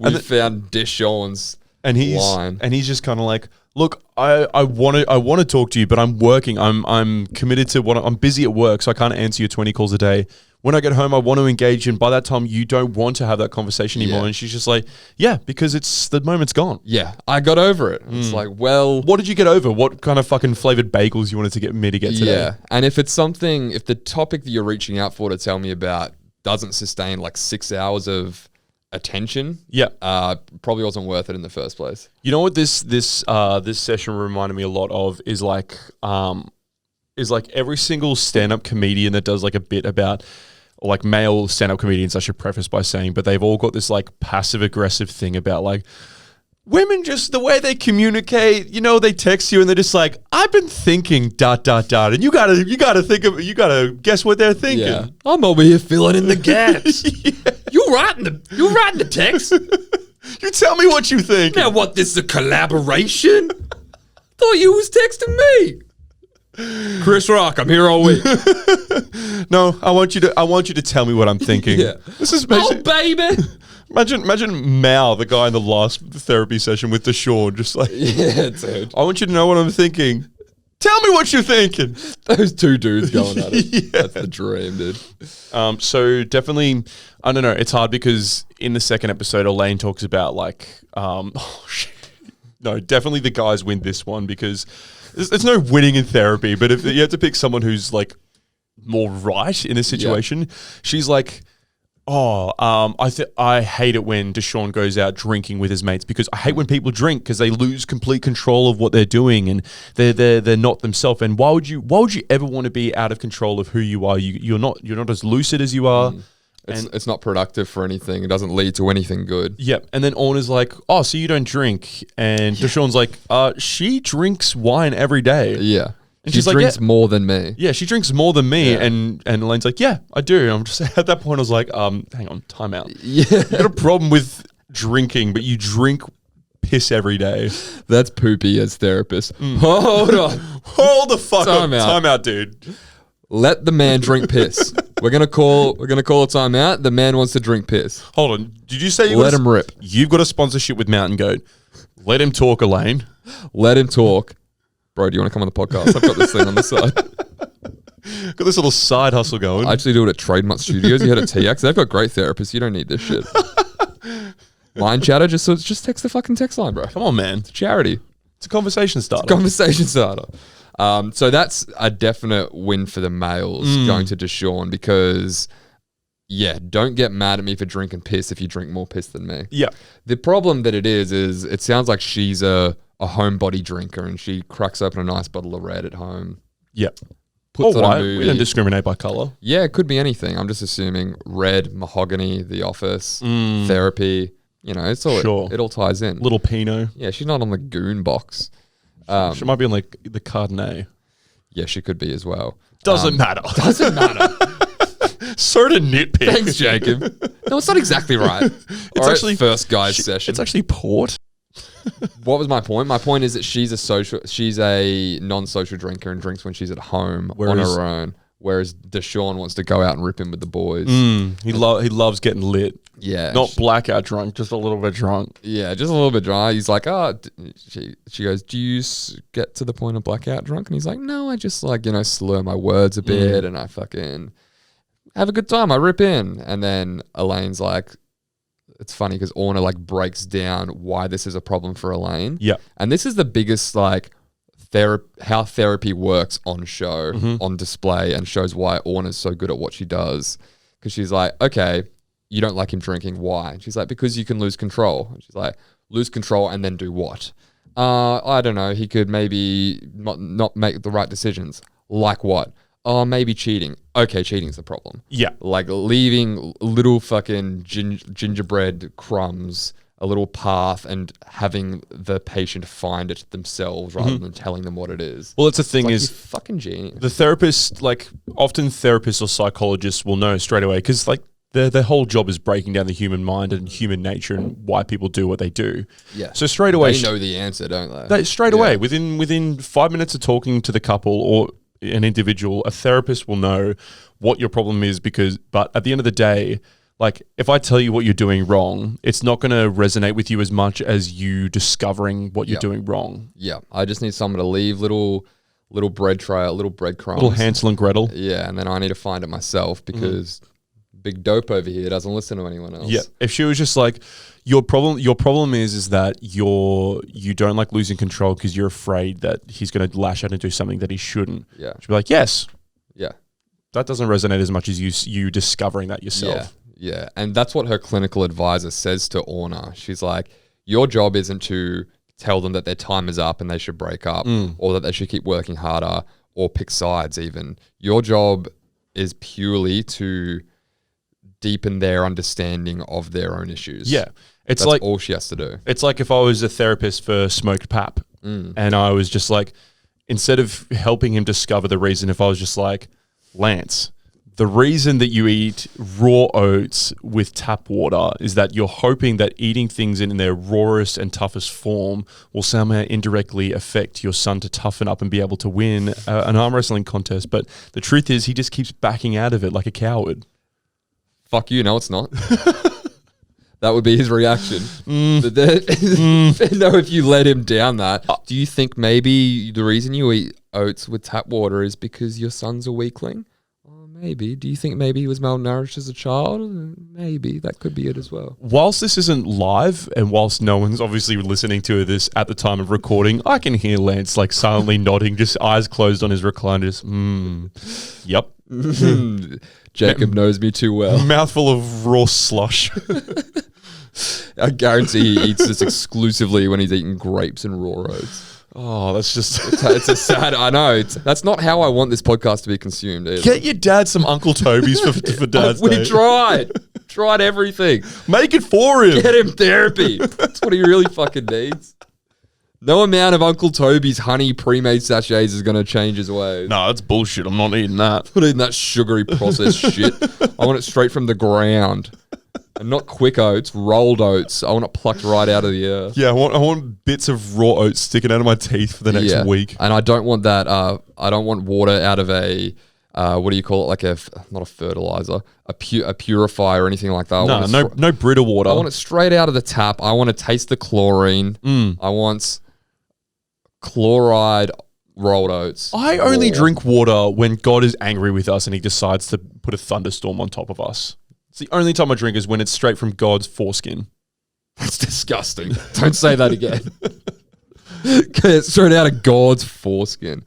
We found Deshawn's line. And he's just kind of like, Look, I want to talk to you, but I'm working. I'm committed to I'm busy at work, so I can't answer your 20 calls a day. When I get home, I want to engage, and by that time, you don't want to have that conversation anymore. Yeah. And she's just like, yeah, because the moment's gone. Yeah, I got over it. It's like, well, What did you get over? What kind of fucking flavored bagels you wanted to get me to get today? yeah. And if the topic that you're reaching out for to tell me about doesn't sustain like 6 hours of attention, Yeah. probably wasn't worth it in the first place. You know what this session reminded me a lot of is like every single stand-up comedian that does like a bit about, like male stand-up comedians, I should preface by saying, but they've all got this like passive-aggressive thing about like women, just the way they communicate, they text you and they're just like, I've been thinking ... and you gotta guess what they're thinking. Yeah, I'm over here filling in the gaps. You writing the text. You tell me what you think. Now what, this is a collaboration? Thought you was texting me. Chris Rock, I'm here all week. No, I want you to tell me what I'm thinking. Yeah. This is Oh, baby. Imagine Mal, the guy in the last therapy session with Deshaun, just like, Yeah, dude. I want you to know what I'm thinking. Tell me what you're thinking. Those two dudes going at it. Yeah. That's the dream, dude. So definitely, I don't know. It's hard because in the second episode, Elaine talks about like, no, definitely the guys win this one because there's no winning in therapy. But if you have to pick someone who's like more right in this situation, she's like, I hate it when Deshaun goes out drinking with his mates because I hate when people drink because they lose complete control of what they're doing and they're not themselves. And why would you ever want to be out of control of who you are? You're not as lucid as you are. It's not productive for anything. It doesn't lead to anything good. Yep. And then Orna's like, oh, so you don't drink. And Deshaun's like, she drinks wine every day. Yeah. And She she's like, drinks yeah. more than me. Yeah, she drinks more than me. Yeah. And Elaine's like, yeah, I do. I'm just at that point I was like, hang on, time out. Yeah. You got a problem with drinking, but you drink piss every day. That's poopy as therapist. Hold on. Hold the fuck up. Time out. Time out, dude. Let the man drink piss. We're gonna call a timeout. The man wants to drink piss. Hold on. Did you say Let him rip. You've got a sponsorship with Mountain Goat. Let him talk, Elaine. Let him talk. Bro, do you want to come on the podcast? I've got this thing on the side. Got this little side hustle going. I actually do it at Trademark Studios. You heard at TX. They've got great therapists. You don't need this shit. Mind chatter, just text the fucking text line, bro. Come on, man. It's a charity. It's a conversation starter. Conversation starter. So that's a definite win for the males going to Deshaun because, yeah, don't get mad at me for drinking piss if you drink more piss than me. Yeah. The problem that it is it sounds like she's a homebody drinker and she cracks open a nice bottle of red at home. Yeah. Puts on a White. movie. We don't discriminate by color. Yeah, it could be anything. I'm just assuming red, mahogany, The Office, therapy. It's all Sure. it all ties in. Little Pinot. Yeah, she's not on the goon box. She might be on like the Cardinet. Yeah, she could be as well. Doesn't matter. Doesn't matter. Sort of nitpick. Thanks, Jacob. No, it's not exactly right. It's actually- first guy's session. It's actually port. What was my point? My point is that she's a non-social drinker and drinks when she's at home on her own. Whereas Deshaun wants to go out and rip in with the boys. He loves getting lit. Yeah. Not blackout drunk, just a little bit drunk. Yeah, just a little bit dry. He's like, she goes, do you get to the point of blackout drunk? And he's like, no, I just slur my words a bit and I fucking have a good time. I rip in. And then Elaine's like, it's funny because Orna breaks down why this is a problem for Elaine. Yeah. And this is the biggest how therapy works on show, on display, and shows why Orna's so good at what she does. Because she's like, okay, you don't like him drinking. Why? And she's like, because you can lose control. And she's like, lose control and then do what? I don't know. He could maybe not make the right decisions. Like what? Oh, maybe cheating. Okay, cheating's the problem. Yeah. Like leaving little fucking gingerbread crumbs, a little path, and having the patient find it themselves rather than telling them what it is. Well, that's the thing Like, is, you're fucking genius. the therapist, often therapists or psychologists will know straight away because their whole job is breaking down the human mind and human nature and why people do what they do. Yeah. So straight away, They know the answer, don't they? straight away, within 5 minutes of talking to the couple or an individual, a therapist will know what your problem is but at the end of the day, Like, if I tell you what you're doing wrong, it's not going to resonate with you as much as you discovering what you're doing wrong. Yeah, I just need someone to leave little bread trail, little breadcrumbs. Little Hansel and Gretel. Yeah, and then I need to find it myself because big dope over here doesn't listen to anyone else. Yeah, if she was just like, your problem is that you don't like losing control because you're afraid that he's going to lash out and do something that he shouldn't. Yeah. She'd be like, yes. Yeah. That doesn't resonate as much as you discovering that yourself. Yeah, and that's what her clinical advisor says to Orna. She's like, your job isn't to tell them that their time is up and they should break up or that they should keep working harder or pick sides even. Your job is purely to deepen their understanding of their own issues. Yeah. That's like all she has to do. It's like if I was a therapist for smoked pap and I was just like, instead of helping him discover the reason, if I was just like, Lance, the reason that you eat raw oats with tap water is that you're hoping that eating things in their rawest and toughest form will somehow indirectly affect your son to toughen up and be able to win an arm wrestling contest. But the truth is he just keeps backing out of it like a coward. Fuck you, no it's not. That would be his reaction. But no, if you let him down that, do you think maybe the reason you eat oats with tap water is because your son's a weakling? Maybe. Do you think maybe he was malnourished as a child? Maybe. That could be it as well. Whilst this isn't live and whilst no one's obviously listening to this at the time of recording, I can hear Lance like silently nodding, just eyes closed on his recliner, just, yep. Jacob knows me too well. Mouthful of raw slush. I guarantee he eats this exclusively when he's eating grapes and raw oats. Oh, that's just... it's a sad... I know. That's not how I want this podcast to be consumed either. Get your dad some Uncle Toby's for Dad's Day. We tried. Tried everything. Make it for him. Get him therapy. That's what he really fucking needs. No amount of Uncle Toby's honey pre-made sachets is going to change his ways. No, that's bullshit. I'm not eating that. I'm not eating that sugary processed shit. I want it straight from the ground. And not quick oats, rolled oats. I want it plucked right out of the earth. Yeah, I want bits of raw oats sticking out of my teeth for the next week. And I don't want that. I don't want water out of a what do you call it? Like not a fertilizer, a purifier or anything like that. No Brita water. I want it straight out of the tap. I want to taste the chlorine. I want chloride rolled oats. I only drink water when God is angry with us and he decides to put a thunderstorm on top of us. It's the only time I drink is when it's straight from God's foreskin. That's disgusting. Don't say that again. Okay, it's straight out of God's foreskin.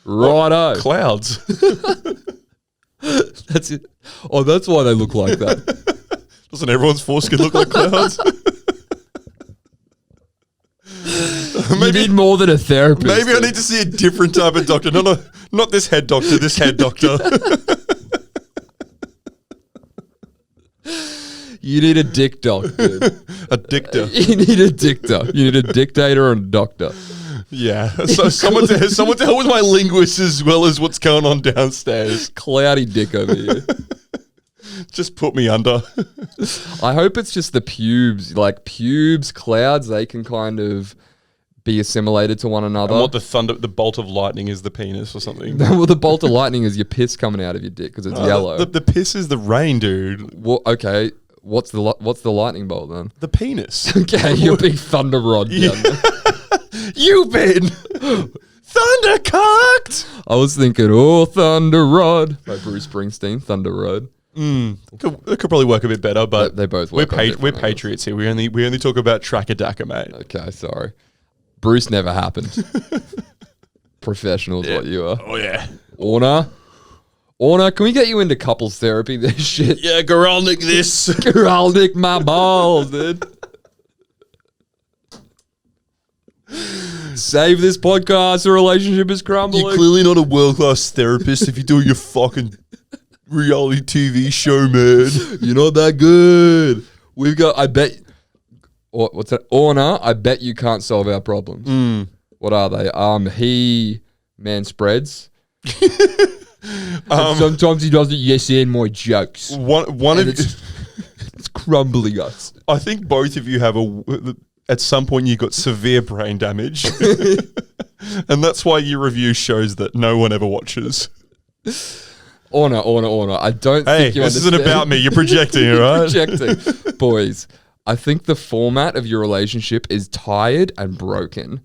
Righto. Clouds. That's it. Oh, that's why they look like that. Doesn't everyone's foreskin look like clouds? You need more than a therapist. Maybe I need to see a different type of doctor. No, not this head doctor, this head doctor. You need a dick doctor. A dictator. You need a dictator. You need a dictator and a doctor. Yeah. So someone to help with my linguists as well as what's going on downstairs. Cloudy dick over here. Just put me under. I hope it's just the pubes. Like pubes, clouds, they can kind of be assimilated to one another. And what the bolt of lightning is the penis or something. Well, the bolt of lightning is your piss coming out of your dick because it's yellow. The piss is the rain, dude. Well, okay. What's the lightning bolt then? The penis. Okay, your big thunder rod. Yeah. You've been thundercocked. I was thinking, oh, Thunder Rod by Bruce Springsteen, Thunder Road. That could probably work a bit better, but they both work. We're patriots here. We only talk about Tracker-Dacker, mate. Okay, sorry. Bruce never happened. Professionals, what you are. Oh yeah. Orna, can we get you into couples therapy? This shit. Yeah, Guralnik this. Guralnik my balls, dude. Save this podcast. The relationship is crumbling. You're clearly not a world-class therapist if you're doing your fucking reality TV show, man. You're not that good. We've got, I bet, what's that? Orna, I bet you can't solve our problems. What are they? Man spreads. Sometimes he doesn't yes and my jokes. One of it's crumbling us. I think both of you have at some point you got severe brain damage, and that's why your review shows that no one ever watches. Orna. I don't Hey, think you this understand. isn't about me. You're projecting, all right? Projecting. Boys, I think the format of your relationship is tired and broken.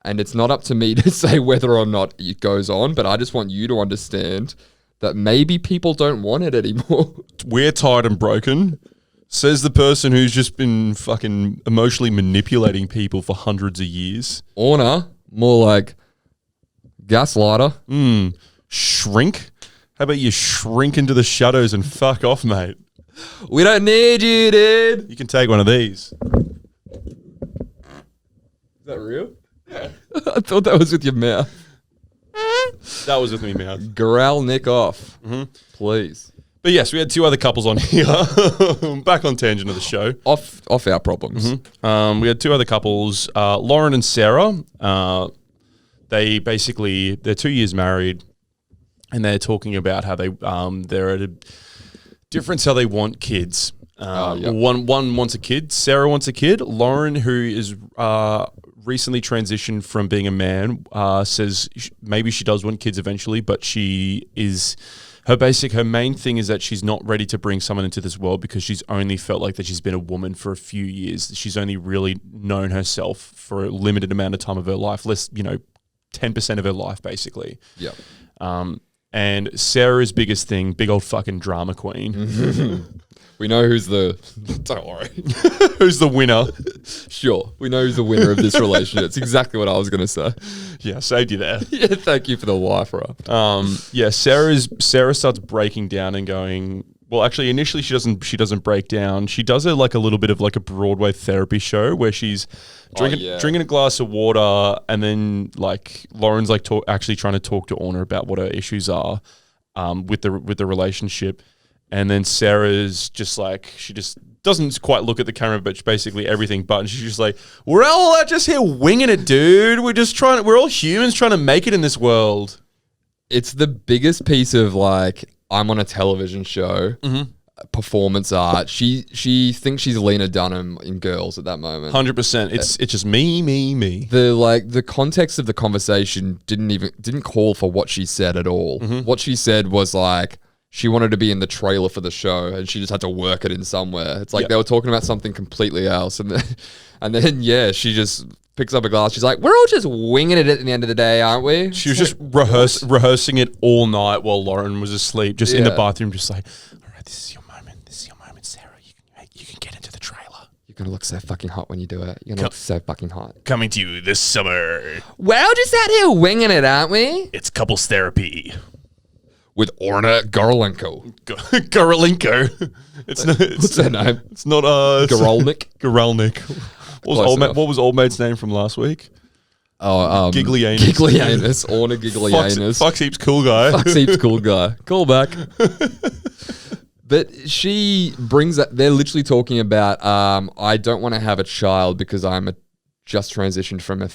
And it's not up to me to say whether or not it goes on, but I just want you to understand that maybe people don't want it anymore. We're tired and broken, says the person who's just been fucking emotionally manipulating people for hundreds of years. Orna, more like gaslighter. Shrink? How about you shrink into the shadows and fuck off, mate? We don't need you, dude. You can take one of these. Is that real? Yeah. I thought that was with your mouth. That was with me, mouth. Guralnik off, please. But yes, we had two other couples on here. Back on tangent of the show. Off our problems. We had two other couples, Lauren and Sarah. They're 2 years married, and they're talking about how they're at a difference how they want kids. One wants a kid. Sarah wants a kid. Lauren, who is recently transitioned from being a man, says maybe she does want kids eventually, but her main thing is that she's not ready to bring someone into this world because she's only felt like that she's been a woman for a few years. She's only really known herself for a limited amount of time of her life, 10% of her life, basically. Yeah. And Sarah's biggest thing, big old fucking drama queen. We know who's the... Don't worry. Who's the winner? Sure. We know who's the winner of this relationship. It's exactly what I was going to say. Yeah, saved you there. Yeah, thank you for the life raft. Sarah starts breaking down and going... Well, actually, initially she doesn't break down. She does a little bit of a Broadway therapy show where she's drinking a glass of water, and then Lauren's actually trying to talk to Orna about what her issues are with the relationship, and then Sarah's just she just doesn't quite look at the camera, but basically everything. But she's just like, we're all just here winging it, dude. We're all humans trying to make it in this world. It's the biggest piece of I'm on a television show, performance art. She thinks she's Lena Dunham in Girls at that moment. 100%. It's just me. The context of the conversation didn't call for what she said at all. What she said was she wanted to be in the trailer for the show, and she just had to work it in somewhere. It's they were talking about something completely else, and then she just picks up a glass. She's like, we're all just winging it at the end of the day, aren't we? She was just rehearsing it all night while Lauren was asleep, just in the bathroom, just all right, this is your moment, Sarah. You can get into the trailer. You're going to look so fucking hot when you do it. You're going to look so fucking hot. Coming to you this summer. We're all just out here winging it, aren't we? It's couples therapy. With Orna Guralnik. Guralnik. What's her name? It's not Guralnik. Guralnik. What was old mate's name from last week? Oh, Giggly-anus. Giggly-anus. Orna Giggly-anus. Fox heaps cool guy. Fox heaps cool guy. Call back. But she brings that. They're literally talking about, I don't want to have a child because I'm just transitioned from a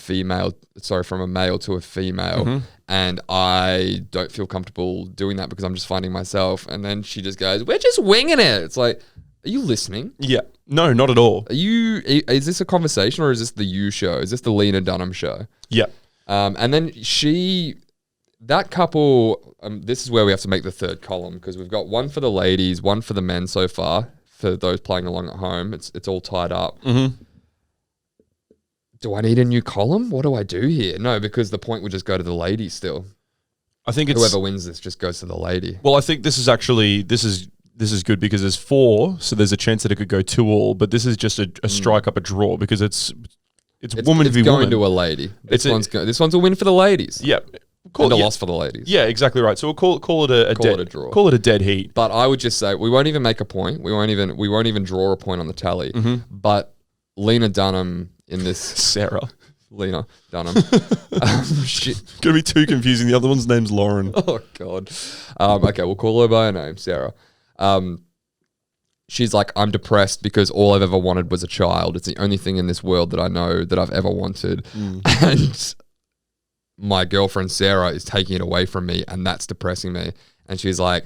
male to a female. And I don't feel comfortable doing that because I'm just finding myself. And then she just goes, we're just winging it. It's are you listening? Yeah. No, not at all. Is this a conversation or is this the You show? Is this the Lena Dunham show? Yeah. And then that couple, this is where we have to make the third column because we've got one for the ladies, one for the men so far. For those playing along at home, it's all tied up. Do I need a new column? What do I do here? No, because the point would just go to the lady still. I think whoever wins this just goes to the lady. Well, I think this is good because there's 4, so there's a chance that it could go 2-2. But this is just a strike up, a draw because it's woman v going woman. to a lady. This one's a win for the ladies. Yeah, and a loss for the ladies. Yeah, exactly right. So we'll call it a draw. Call it a dead heat. But I would just say we won't even make a point. We won't even draw a point on the tally. But Lena Dunham in this Lena Dunham. Gonna be too confusing. The other one's name's Lauren. Oh God. Okay, we'll call her by her name, Sarah. She's like, I'm depressed because all I've ever wanted was a child. It's the only thing in this world that I know that I've ever wanted. And my girlfriend Sarah is taking it away from me, and that's depressing me. And she's like,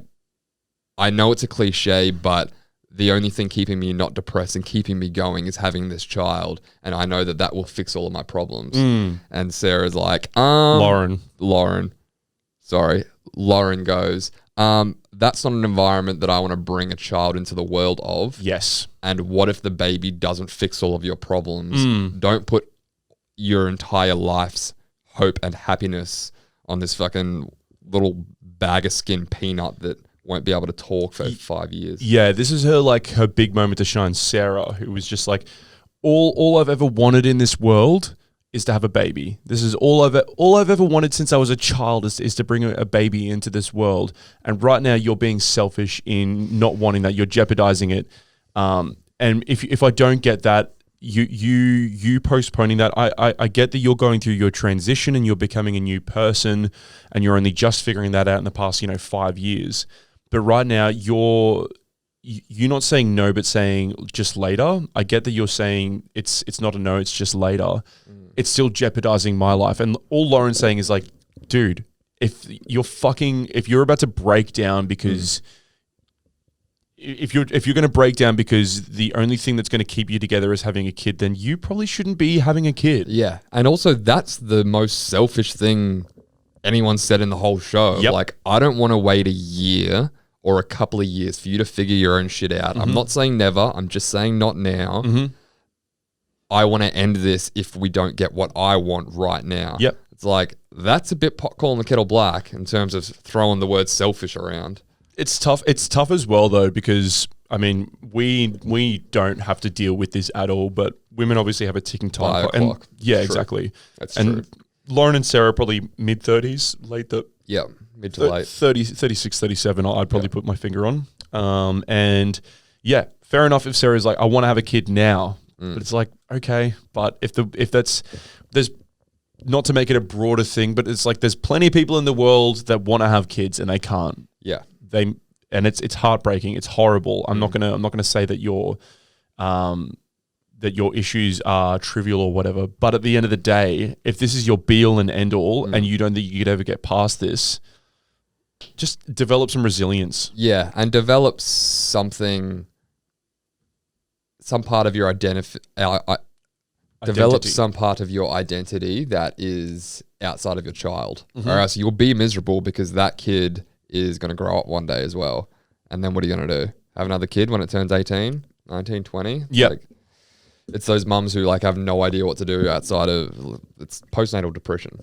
I know it's a cliche, but the only thing keeping me not depressed and keeping me going is having this child. And I know that will fix all of my problems. And Sarah's like, Lauren. Sorry. Lauren goes, that's not an environment that I want to bring a child into the world of. Yes. And what if the baby doesn't fix all of your problems? Don't put your entire life's hope and happiness on this fucking little bag of skin peanut that won't be able to talk for 5 years. Yeah, this is her big moment to shine. Sarah, who was just like, all I've ever wanted in this world is to have a baby. This is all I've ever wanted since I was a child is to bring a baby into this world. And right now you're being selfish in not wanting that. You're jeopardizing it. And if I don't get that, you postponing that, I get that you're going through your transition and you're becoming a new person and you're only just figuring that out in the past 5 years. But right now you're not saying no, but saying just later. I get that you're saying it's not a no, it's just later. It's still jeopardizing my life. And all Lauren's saying is like, dude, if you're about to break down because if you're going to break down because the only thing that's going to keep you together is having a kid, then you probably shouldn't be having a kid. Yeah. And also that's the most selfish thing anyone said in the whole show. Yep. Like, I don't want to wait a year or a couple of years for you to figure your own shit out. I'm not saying never. I'm just saying not now. I want to end this if we don't get what I want right now. Yep. It's like, that's a bit pot calling the kettle black in terms of throwing the word selfish around. It's tough. It's tough as well though, because I mean, we don't have to deal with this at all, but women obviously have a ticking time clock. And yeah, True. Exactly. That's and true. Lauren and Sarah probably mid-30s, Yeah, mid to late. 30, 36, 37, I'd probably put my finger on. And yeah, fair enough if Sarah's like, I want to have a kid now. But it's like, okay, but if there's not to make it a broader thing, but it's like there's plenty of people in the world that want to have kids and they can't. Yeah. It's heartbreaking. It's horrible. I'm not gonna say that your issues are trivial or whatever. But at the end of the day, if this is your be all and end all, and you don't think you could ever get past this, just develop some resilience. Yeah, and develop some part of your develop some part of your identity that is outside of your child, or else you'll be miserable because that kid is going to grow up one day as well. And then what are you going to do? Have another kid when it turns 18, 19, 20? Yeah. It's those mums who like have no idea what to do outside of it's postnatal depression.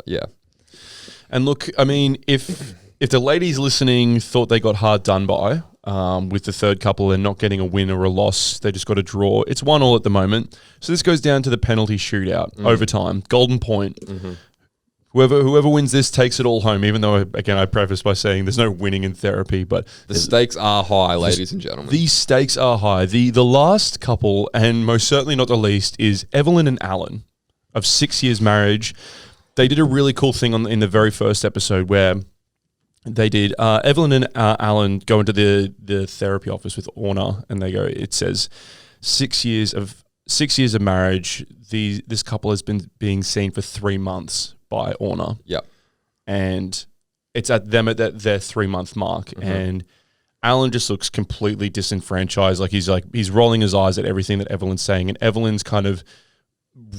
Yeah. And look, I mean, if the ladies listening thought they got hard done by with the third couple and not getting a win or a loss, they just got a draw. It's 1-1 at the moment. So this goes down to the penalty shootout, overtime, golden point. Whoever wins this takes it all home, even though, again, I preface by saying there's no winning in therapy, but the stakes are high, ladies and gentlemen. These stakes are high. The last couple, and most certainly not the least, is Evelyn and Alan of 6 years marriage. They did a really cool thing in the very first episode where they did Evelyn and Alan go into the therapy office with Orna, and they go, it says 6 years of marriage. This couple has been being seen for 3 months by Orna. Yep. And it's at their 3 month mark. And Alan just looks completely disenfranchised. He's rolling his eyes at everything that Evelyn's saying. And Evelyn's kind of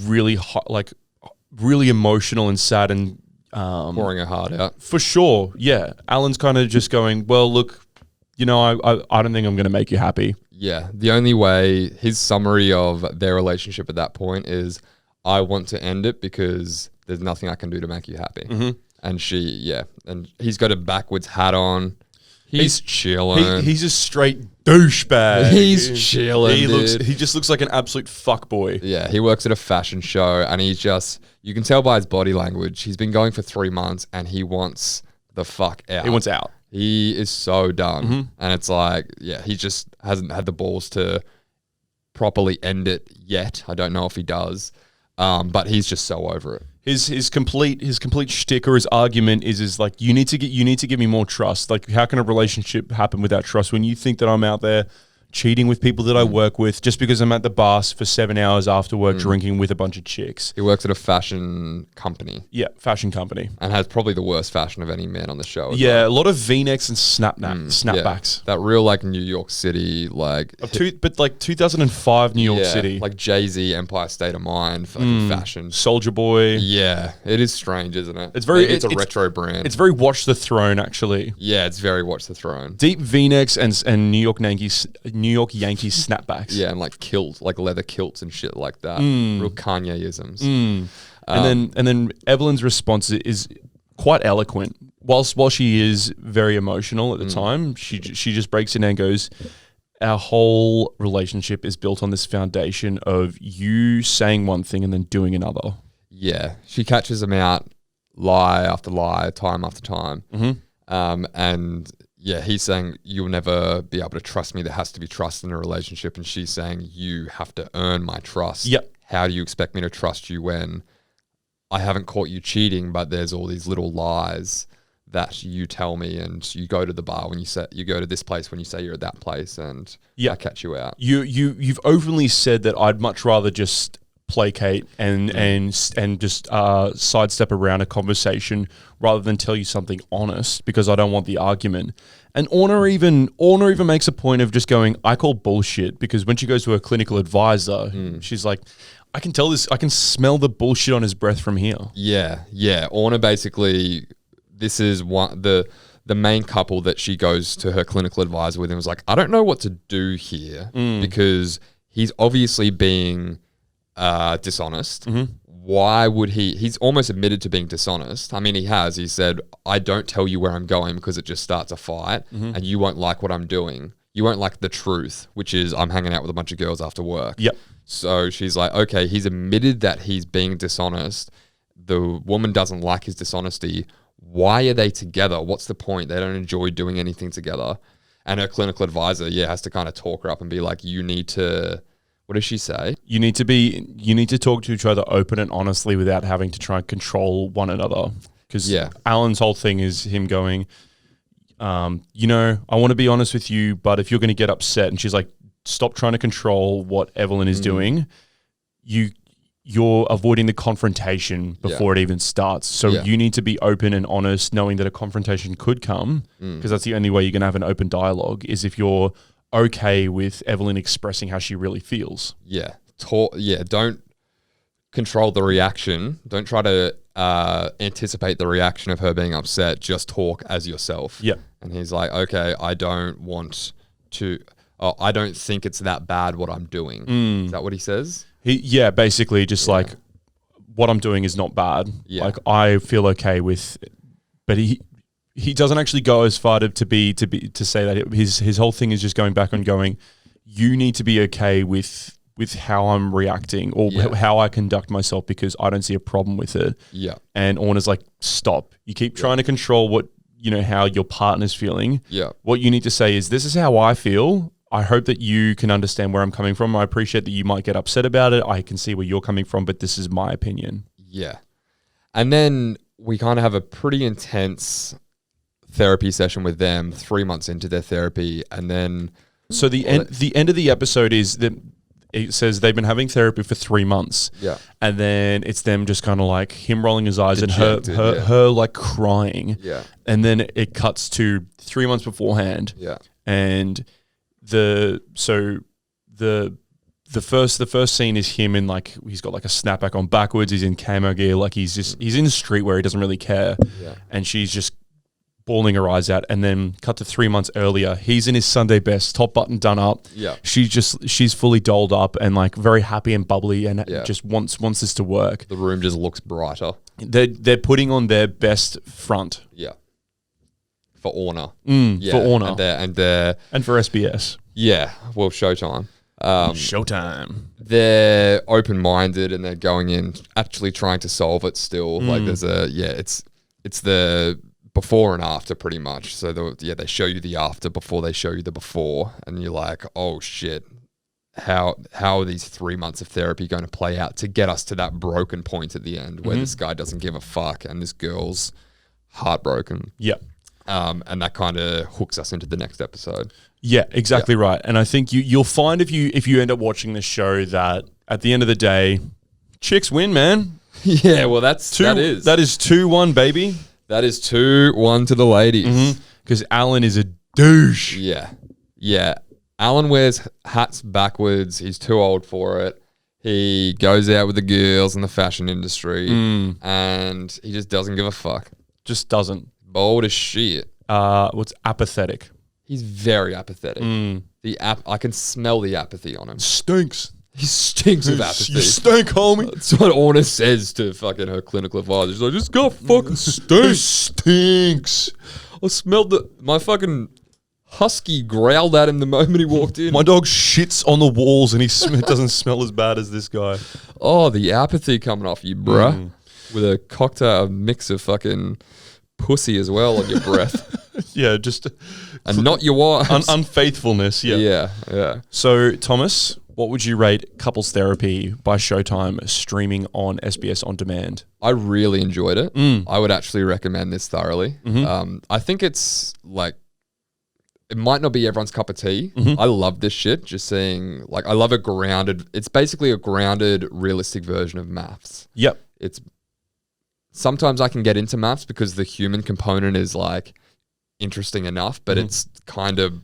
really really emotional and sad and pouring her heart out. For sure. Yeah. Alan's kind of just going, well, look, I don't think I'm going to make you happy. Yeah. The only way, his summary of their relationship at that point is, I want to end it because there's nothing I can do to make you happy. And and he's got a backwards hat on. He's chilling. He's a straight douchebag. He's chilling. He just looks like an absolute fuckboy. Yeah, he works at a fashion show and you can tell by his body language, he's been going for 3 months and he wants the fuck out. He wants out. He is so done. And it's like, he just hasn't had the balls to properly end it yet. I don't know if he does. But he's just so over it. His complete shtick or his argument is like, you need to give me more trust. Like, how can a relationship happen without trust when you think that I'm out there cheating with people that I work with just because I'm at the bar for 7 hours after work drinking with a bunch of chicks. He works at a fashion company. Yeah, fashion company. And has probably the worst fashion of any man on the show. Yeah, a lot of V-necks and snapbacks. Yeah. That real like New York City, like... But like 2005 New York City. Like Jay-Z, Empire State of Mind, fucking fashion. Soldier Boy. Yeah, it is strange, isn't it? It's very... Maybe it's a retro brand. It's very Watch the Throne, actually. Yeah, it's very Watch the Throne. Deep V-necks and New York Yankees snapbacks. Yeah, and like kilts, like leather kilts and shit like that. Real Kanye-isms. And then Evelyn's response is quite eloquent. While she is very emotional at the time, she just breaks in and goes, our whole relationship is built on this foundation of you saying one thing and then doing another. Yeah, she catches him out lie after lie, time after time. And yeah, he's saying, you'll never be able to trust me. There has to be trust in a relationship. And she's saying, you have to earn my trust. Yep. How do you expect me to trust you when I haven't caught you cheating, but there's all these little lies that you tell me, and you go to the bar when you go to this place when you say you're at that place, and I catch you out. You've openly said that I'd much rather just placate and just sidestep around a conversation rather than tell you something honest because I don't want the argument. And Orna even makes a point of just going, I call bullshit, because when she goes to her clinical advisor, she's like, I can tell this, I can smell the bullshit on his breath from here. Yeah. Orna basically, this is the main couple that she goes to her clinical advisor with and was like, I don't know what to do here because he's obviously being dishonest. Why would he's almost admitted to being dishonest. I mean, he said, I don't tell you where I'm going because it just starts a fight and you won't like what I'm doing. You won't like the truth, which is I'm hanging out with a bunch of girls after work. Yep. So she's like, okay, he's admitted that he's being dishonest. The woman doesn't like his dishonesty. Why are they together? What's the point? They don't enjoy doing anything together. And her clinical advisor, has to kind of talk her up and be like, you need to... What does she say? You need to talk to each other open and honestly without having to try and control one another. Because Alan's whole thing is him going, I want to be honest with you, but if you're going to get upset, and she's like, stop trying to control what Evelyn is doing. You're avoiding the confrontation before it even starts. So you need to be open and honest, knowing that a confrontation could come, because that's the only way you're going to have an open dialogue is if you're okay with Evelyn expressing how she really feels. Yeah. Don't control the reaction. Don't try to anticipate the reaction of her being upset. Just talk as yourself. Yeah. And he's like, okay, I don't think it's that bad what I'm doing. Is that what he says? Basically just like what I'm doing is not bad. Yeah. Like I feel okay with it. But he doesn't actually go as far to say that. His whole thing is just going back and going, you need to be okay with how I'm reacting or how I conduct myself because I don't see a problem with it. Yeah. And Orna's like, stop. You keep trying to control how your partner's feeling. Yeah. What you need to say is, this is how I feel. I hope that you can understand where I'm coming from. I appreciate that you might get upset about it. I can see where you're coming from, but this is my opinion. Yeah. And then we kind of have a pretty intense therapy session with them 3 months into their therapy. And then... So the end of the episode is that it says they've been having therapy for 3 months. Yeah. And then it's them just kind of like him rolling his eyes dejected, and her like crying. Yeah. And then it cuts to 3 months beforehand. Yeah. And the first scene is him in like, he's got like a snapback on backwards. He's in camo gear. Like he's in the street where he doesn't really care. Yeah. And she's just bawling her eyes out. And then cut to 3 months earlier, he's in his Sunday best, top button done up. Yeah. She's fully dolled up and like very happy and bubbly and just wants this to work. The room just looks brighter. They're putting on their best front. Yeah. For Orna. For Orna. And for SBS. Yeah. Well, Showtime. Showtime. They're open-minded and they're going in actually trying to solve it still. Like there's it's the before and after pretty much. So they show you the after before they show you the before, and you're like, oh shit, how are these 3 months of therapy going to play out to get us to that broken point at the end where this guy doesn't give a fuck and this girl's heartbroken. Yeah. And that kind of hooks us into the next episode. Yeah, exactly right. And I think you'll find if you end up watching this show that at the end of the day, chicks win, man. Yeah, well, that is. That is 2-1, baby. That is 2-1 to the ladies. Because Alan is a douche. Yeah. Yeah. Alan wears hats backwards. He's too old for it. He goes out with the girls in the fashion industry and he just doesn't give a fuck. Just doesn't. Bold as shit. What's apathetic? He's very apathetic. I can smell the apathy on him. Stinks. He stinks of apathy. You stink, homie. That's what Orna says to fucking her clinical advisor. She's like, just go fucking stink. Stinks. I smelled my fucking husky growled at him the moment he walked in. My dog shits on the walls and it doesn't smell as bad as this guy. Oh, the apathy coming off you, bruh. With a cocktail, a mix of fucking pussy as well on your breath. Yeah, just... And not your wife. Unfaithfulness, yeah. Yeah. So, Thomas, what would you rate Couples Therapy by Showtime streaming on SBS On Demand? I really enjoyed it. I would actually recommend this thoroughly. I think it's like, it might not be everyone's cup of tea. I love this shit. Just seeing, like, I love it's basically a grounded, realistic version of maths. Yep. Sometimes I can get into maths because the human component is like interesting enough, but it's kind of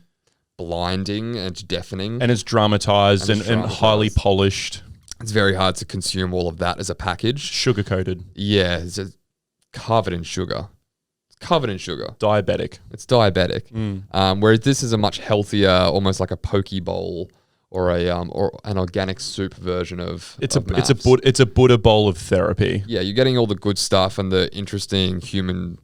blinding and deafening. And it's dramatized and highly polished. It's very hard to consume all of that as a package. Sugar-coated. Yeah, it's just covered in sugar. It's covered in sugar. Diabetic. It's diabetic. Whereas this is a much healthier, almost like a poke bowl or an organic soup version of it's maths. a Buddha bowl of therapy. Yeah, you're getting all the good stuff and the interesting human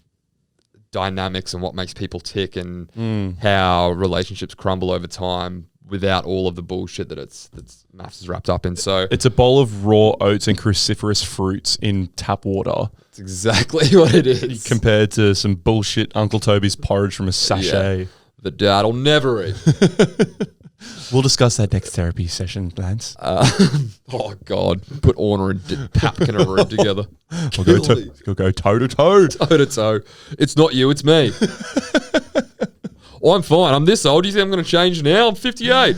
dynamics and what makes people tick and how relationships crumble over time without all of the bullshit that's maths is wrapped up in. So it's a bowl of raw oats and cruciferous fruits in tap water. That's exactly what it is. Compared to some bullshit Uncle Toby's porridge from a sachet. The dad'll never eat. We'll discuss that next therapy session, Lance. Oh, God. Put Orna and Papk in a room together. We'll go toe to toe. Toe to toe. It's not you, it's me. I'm fine. I'm this old. You think I'm going to change now? I'm 58.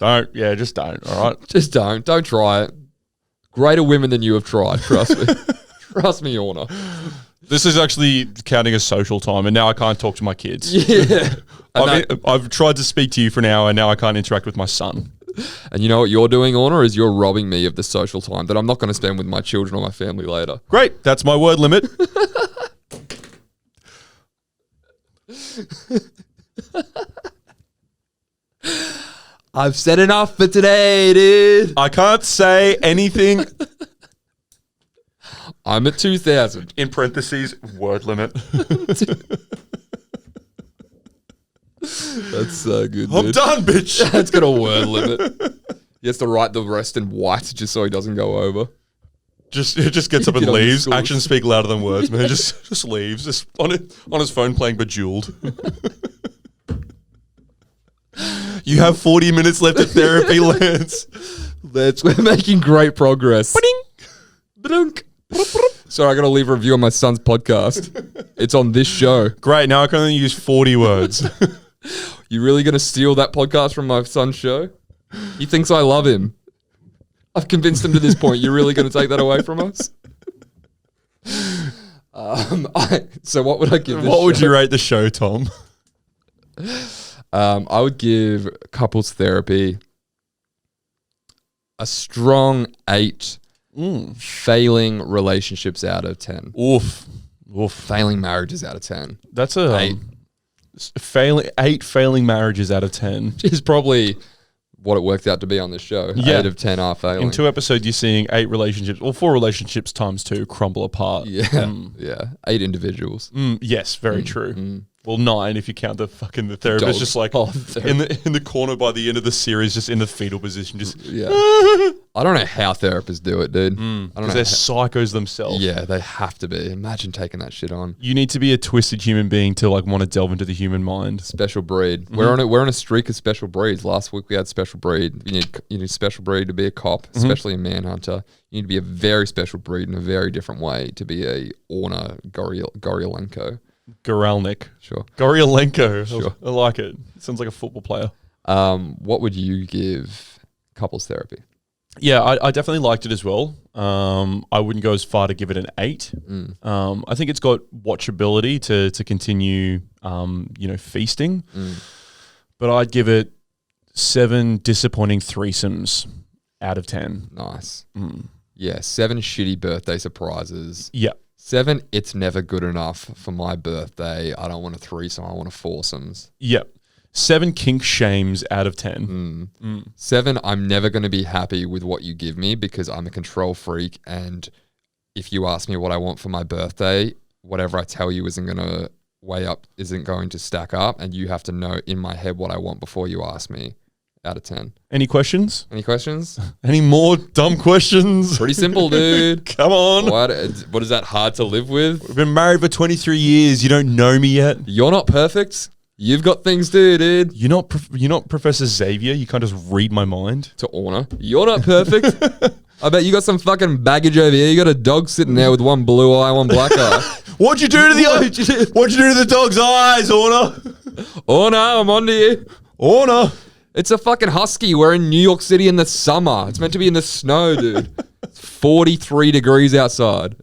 Just don't, all right? Just don't. Don't try it. Greater women than you have tried, trust me. Trust me, Orna. This is actually counting as social time, and now I can't talk to my kids. Yeah. I've tried to speak to you for an hour, and now I can't interact with my son. And you know what you're doing, Orna, is you're robbing me of the social time that I'm not going to spend with my children or my family later. Great. That's my word limit. I've said enough for today, dude. I can't say anything. I'm at 2,000. In parentheses, word limit. That's so good, I'm dude. done, bitch. That's got a word limit. He has to write the rest in white just so he doesn't go over. It just gets up and Get on the leaves. scores. Actions speak louder than words, man. Just leaves. Just on his phone playing Bejeweled. You have 40 minutes left of therapy, Lance. We're making great progress. Ba-dunk. Sorry, I got to leave a review on my son's podcast. It's on this show. Great, now I can only use 40 words. You really going to steal that podcast from my son's show? He thinks I love him. I've convinced him to this point. You're really going to take that away from us? So what would I give this What would show? you rate the show, Tom? I would give Couples Therapy a strong 8. Failing relationships out of 10. Oof. Failing marriages out of 10. That's a 8. Eight failing marriages out of 10. Which is probably what it worked out to be on this show. Yeah. 8 of 10 are failing. In 2 episodes, you're seeing 8 relationships, or 4 relationships times 2 crumble apart. Yeah. Yeah. 8 individuals. Yes, very true. Well, 9 if you count the therapist, Dog. just like in the corner by the end of the series, just in the fetal position, just Yeah. I don't know how therapists do it, dude. I don't know. because they're psychos themselves. Yeah, they have to be. Imagine taking that shit on. You need to be a twisted human being to like want to delve into the human mind. Special breed. We're on a streak of special breeds. Last week we had special breed. You need special breed to be a cop, especially a manhunter. You need to be a very special breed in a very different way to be a Orna Guralnik. Guralnik. Sure. Guralnik. Sure. I like it. Sounds like a football player. What would you give couples therapy? Yeah, I definitely liked it as well. I wouldn't go as far to give it an 8. I think it's got watchability to continue, feasting. But I'd give it 7 disappointing threesomes out of 10. Nice. Yeah, 7 shitty birthday surprises. Yeah. 7, it's never good enough for my birthday. I don't want a threesome. I want a foursomes. Yep. 7 kink shames out of 10. 7, I'm never going to be happy with what you give me because I'm a control freak. And if you ask me what I want for my birthday, whatever I tell you isn't going to stack up. And you have to know in my head what I want before you ask me. Out of 10. Any questions? Any questions? Any more dumb questions? Pretty simple, dude. Come on. What is that hard to live with? We've been married for 23 years. You don't know me yet. You're not perfect. You've got things to do, dude. You're not Professor Xavier. You can't just read my mind. To Orna. You're not perfect. I bet you got some fucking baggage over here. You got a dog sitting there with one blue eye, one black eye. What'd you do to the dog's eyes, Orna? Orna, I'm onto you. Orna. It's a fucking husky. We're in New York City in the summer. It's meant to be in the snow, dude. It's 43 degrees outside.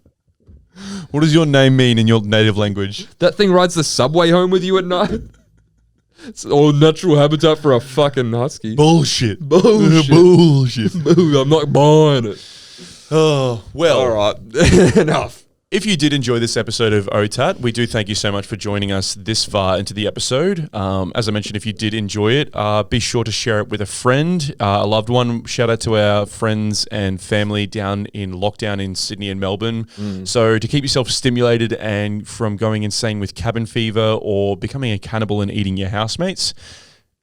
What does your name mean in your native language? That thing rides the subway home with you at night. It's all natural habitat for a fucking husky. Bullshit. Bullshit. I'm not buying it. Oh, well. All right. Enough. If you did enjoy this episode of OTAT, we do thank you so much for joining us this far into the episode. As I mentioned, if you did enjoy it, be sure to share it with a friend, a loved one. Shout out to our friends and family down in lockdown in Sydney and Melbourne. So to keep yourself stimulated and from going insane with cabin fever or becoming a cannibal and eating your housemates,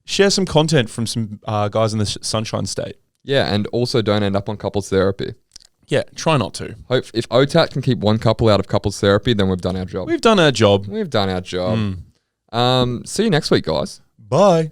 share some content from some guys in the Sunshine State. Yeah, and also don't end up on couples therapy. Yeah, try not to. If OTAT can keep one couple out of couples therapy, then we've done our job. We've done our job. See you next week, guys. Bye.